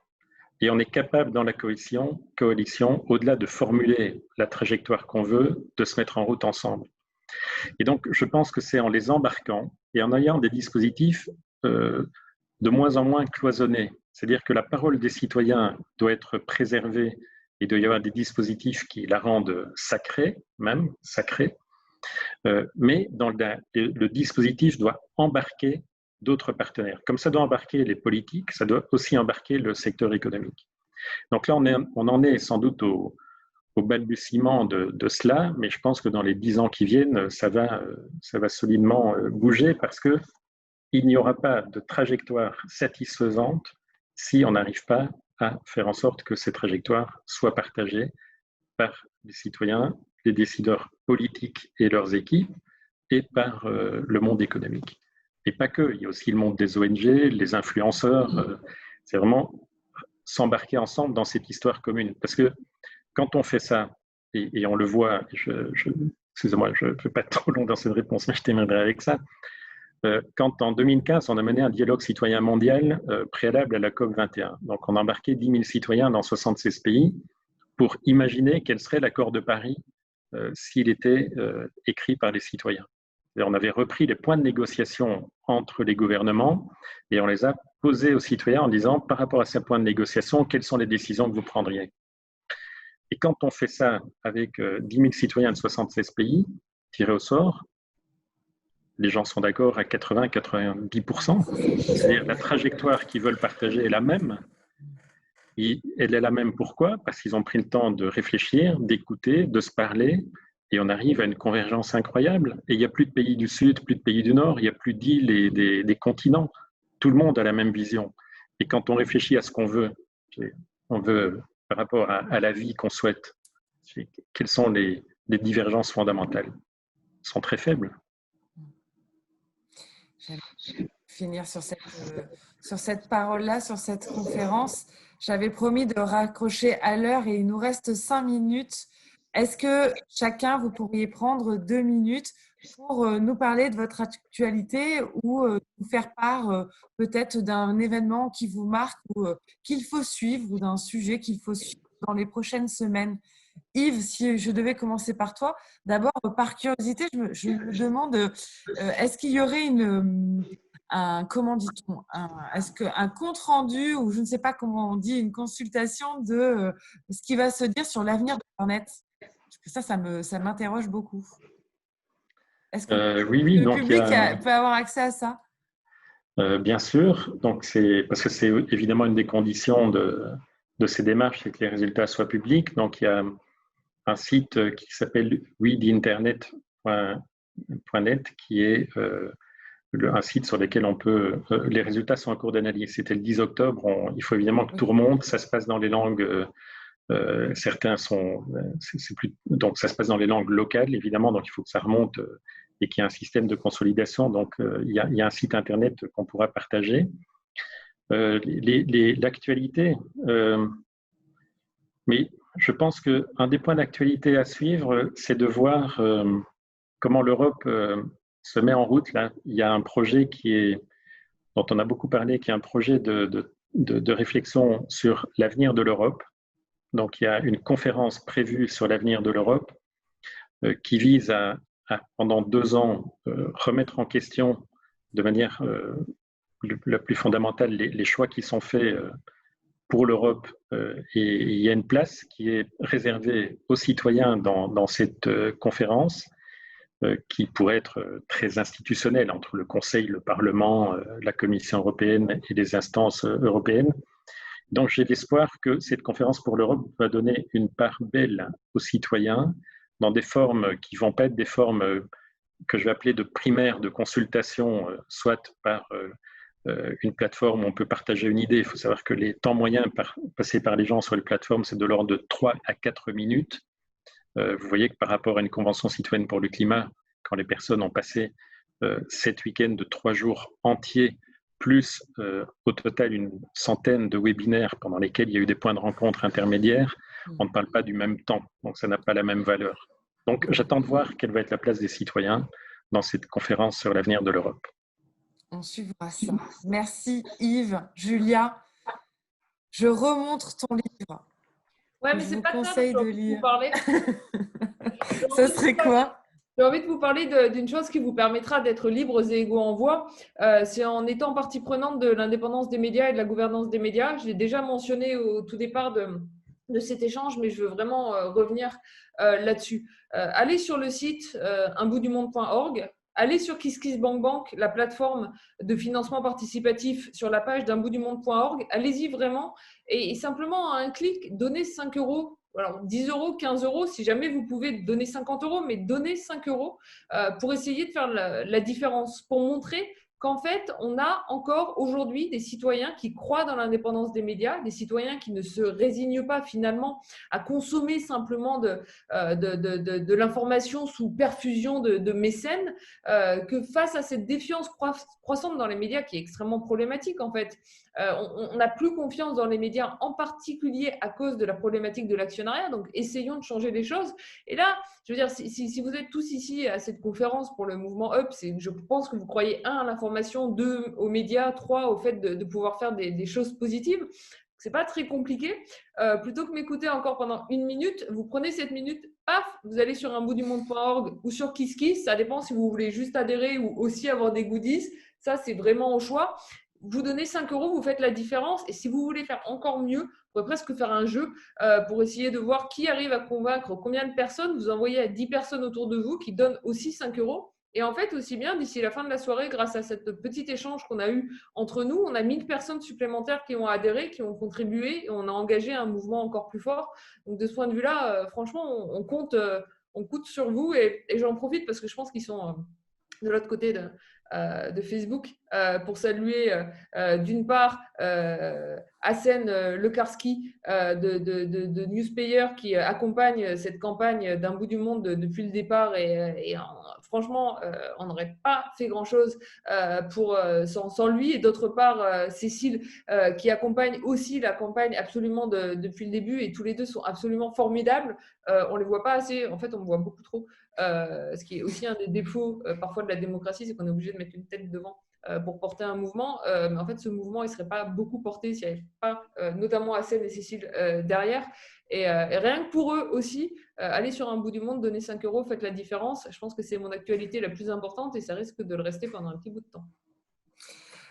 Et on est capable dans la coalition, au-delà de formuler la trajectoire qu'on veut, de se mettre en route ensemble. Et donc, je pense que c'est en les embarquant et en ayant des dispositifs de moins en moins cloisonnés. C'est-à-dire que la parole des citoyens doit être préservée et il doit y avoir des dispositifs qui la rendent sacrée, même sacrée. Mais dans le dispositif doit embarquer d'autres partenaires. Comme ça doit embarquer les politiques, ça doit aussi embarquer le secteur économique. Donc là, on en est sans doute au balbutiement de cela, mais je pense que dans les 10 ans qui viennent, ça va solidement bouger parce que il n'y aura pas de trajectoire satisfaisante si on n'arrive pas à faire en sorte que ces trajectoires soient partagées par les citoyens, les décideurs politiques et leurs équipes, et par le monde économique. Et pas que, il y a aussi le monde des ONG, les influenceurs, c'est vraiment s'embarquer ensemble dans cette histoire commune. Parce que quand on fait ça, et on le voit, excusez-moi, je ne peux pas être trop long dans cette réponse, mais je terminerai avec ça. Quand en 2015, on a mené un dialogue citoyen mondial préalable à la COP 21. Donc, on a embarqué 10 000 citoyens dans 76 pays pour imaginer quel serait l'accord de Paris s'il était écrit par les citoyens. Et on avait repris les points de négociation entre les gouvernements et on les a posés aux citoyens en disant, par rapport à ces points de négociation, quelles sont les décisions que vous prendriez? Et quand on fait ça avec 10 000 citoyens de 76 pays, tirés au sort, les gens sont d'accord à 80-90%. C'est-à-dire la trajectoire qu'ils veulent partager est la même. Et elle est la même pourquoi? Parce qu'ils ont pris le temps de réfléchir, d'écouter, de se parler, et on arrive à une convergence incroyable. Et il n'y a plus de pays du Sud, plus de pays du Nord, il n'y a plus d'îles et des continents. Tout le monde a la même vision. Et quand on réfléchit à ce qu'on veut, par rapport à la vie qu'on souhaite, quelles sont les divergences fondamentales? Elles sont très faibles. J'aimerais finir sur cette parole-là, sur cette conférence. J'avais promis de raccrocher à l'heure et il nous reste 5 minutes. Est-ce que chacun, vous pourriez prendre 2 minutes pour nous parler de votre actualité ou nous faire part peut-être d'un événement qui vous marque ou qu'il faut suivre ou d'un sujet qu'il faut suivre dans les prochaines semaines? Yves, si je devais commencer par toi, d'abord, par curiosité, je me demande, est-ce qu'il y aurait comment dit-on, un compte-rendu ou je ne sais pas comment on dit, une consultation de ce qui va se dire sur l'avenir d'Internet? Parce que ça m'interroge beaucoup. Est-ce que Oui, oui, le donc public peut avoir accès à ça? bien sûr. Donc c'est parce que c'est évidemment une des conditions de ces démarches, c'est que les résultats soient publics. Donc il y a un site qui s'appelle weedinternet.net qui est un site sur lequel on peut. Les résultats sont en cours d'analyse. C'était le 10 octobre. Il faut évidemment que tout remonte. Ça se passe dans les langues. Certains sont. Donc ça se passe dans les langues locales, évidemment. Donc il faut que ça remonte et qu'il y ait un système de consolidation. Donc il y a un site internet qu'on pourra partager. L'actualité. Mais je pense qu'un des points d'actualité à suivre, c'est de voir comment l'Europe se met en route. Là, il y a un projet dont on a beaucoup parlé, qui est un projet de réflexion sur l'avenir de l'Europe. Donc, il y a une conférence prévue sur l'avenir de l'Europe qui vise pendant 2 ans, remettre en question de manière la plus fondamentale les choix qui sont faits pour l'Europe. Et il y a une place qui est réservée aux citoyens dans cette conférence qui pourrait être très institutionnelle entre le Conseil, le Parlement, la Commission européenne et les instances européennes. Donc j'ai l'espoir que cette conférence pour l'Europe va donner une part belle aux citoyens dans des formes qui ne vont pas être des formes que je vais appeler de primaires de consultation, soit par une plateforme où on peut partager une idée. Il faut savoir que les temps moyens passés par les gens sur les plateformes, c'est de l'ordre de 3 à 4 minutes. Vous voyez que par rapport à une convention citoyenne pour le climat, quand les personnes ont passé 7 week-ends de 3 jours entiers, plus au total une centaine de webinaires pendant lesquels il y a eu des points de rencontre intermédiaires, on ne parle pas du même temps, donc ça n'a pas la même valeur. Donc j'attends de voir quelle va être la place des citoyens dans cette conférence sur l'avenir de l'Europe. On suivra ça. Merci Yves. Julia, je remontre ton livre. Ouais, mais c'est pas ça conseille que de j'ai envie de lire. vous parler. Ça serait quoi? J'ai envie de vous parler d'une chose qui vous permettra d'être libres et égaux en voix. C'est en étant partie prenante de l'indépendance des médias et de la gouvernance des médias. Je l'ai déjà mentionné au tout départ de cet échange, mais je veux vraiment revenir là-dessus. Allez sur le site unboutdumonde.org. Allez sur KissKissBankBank, la plateforme de financement participatif, sur la page d'unboutdumonde.org. Allez-y vraiment et simplement à un clic, donnez 5 €. Alors, 10 €, 15 €, si jamais vous pouvez donner 50 €, mais donnez 5 € pour essayer de faire la différence, pour montrer qu'en fait, on a encore aujourd'hui des citoyens qui croient dans l'indépendance des médias, des citoyens qui ne se résignent pas finalement à consommer simplement de l'information sous perfusion de mécènes, que face à cette défiance croissante dans les médias qui est extrêmement problématique en fait, on n'a plus confiance dans les médias, en particulier à cause de la problématique de l'actionnariat. Donc, essayons de changer les choses. Et là, je veux dire, si vous êtes tous ici à cette conférence pour le mouvement UP, je pense que vous croyez, 1, à l'information, 2, aux médias, 3, au fait de pouvoir faire des choses positives. C'est pas très compliqué. Plutôt que m'écouter encore pendant 1 minute, vous prenez cette minute, paf, vous allez sur unboutdumonde.org ou sur KissKiss. Ça dépend si vous voulez juste adhérer ou aussi avoir des goodies. Ça, c'est vraiment au choix. Vous donnez 5 €, vous faites la différence. Et si vous voulez faire encore mieux, vous pourrez presque faire un jeu pour essayer de voir qui arrive à convaincre combien de personnes. Vous envoyez à 10 personnes autour de vous qui donnent aussi 5 €. Et en fait, aussi bien, d'ici la fin de la soirée, grâce à cet petit échange qu'on a eu entre nous, on a 1000 personnes supplémentaires qui ont adhéré, qui ont contribué, et on a engagé un mouvement encore plus fort. Donc, de ce point de vue-là, franchement, on compte sur vous. Et j'en profite parce que je pense qu'ils sont de l'autre côté de Facebook pour saluer d'une part Hassen Lekarski de Newspayer qui accompagne cette campagne d'un bout du monde depuis le départ et franchement on n'aurait pas fait grand chose sans lui, et d'autre part Cécile qui accompagne aussi la campagne absolument depuis le début, et tous les deux sont absolument formidables. On les voit pas assez, en fait on me voit beaucoup trop. Ce qui est aussi un des défauts parfois de la démocratie, c'est qu'on est obligé de mettre une tête devant pour porter un mouvement. Mais en fait, ce mouvement, il ne serait pas beaucoup porté s'il n'y avait pas notamment Hassen et Cécile derrière. Et rien que pour eux aussi, allez sur un bout du monde, donnez 5 €, faites la différence. Je pense que c'est mon actualité la plus importante et ça risque de le rester pendant un petit bout de temps.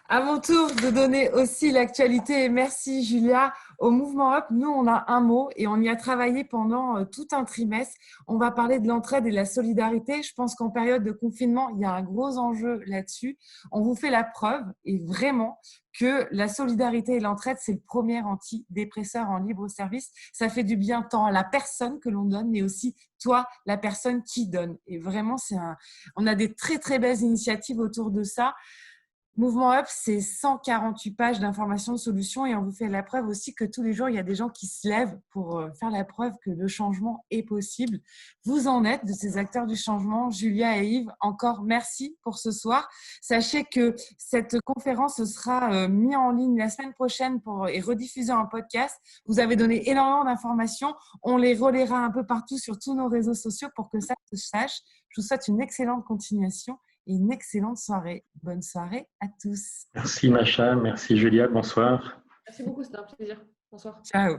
À mon tour de donner aussi l'actualité. Merci Julia. Au Mouvement Up, nous, on a un mot et on y a travaillé pendant tout un trimestre. On va parler de l'entraide et de la solidarité. Je pense qu'en période de confinement, il y a un gros enjeu là-dessus. On vous fait la preuve, et vraiment, que la solidarité et l'entraide, c'est le premier antidépresseur en libre service. Ça fait du bien tant à la personne que l'on donne, mais aussi toi, la personne qui donne. Et vraiment, on a des très, très belles initiatives autour de ça. Mouvement Up, c'est 148 pages d'informations, de solutions, et on vous fait la preuve aussi que tous les jours, il y a des gens qui se lèvent pour faire la preuve que le changement est possible. Vous en êtes de ces acteurs du changement. Julia et Yves, encore merci pour ce soir. Sachez que cette conférence sera mise en ligne la semaine prochaine et rediffusée en podcast. Vous avez donné énormément d'informations. On les relaiera un peu partout sur tous nos réseaux sociaux pour que ça se sache. Je vous souhaite une excellente continuation et une excellente soirée. Bonne soirée à tous. Merci Macha, merci Julia, bonsoir. Merci beaucoup, c'était un plaisir. Bonsoir. Ciao.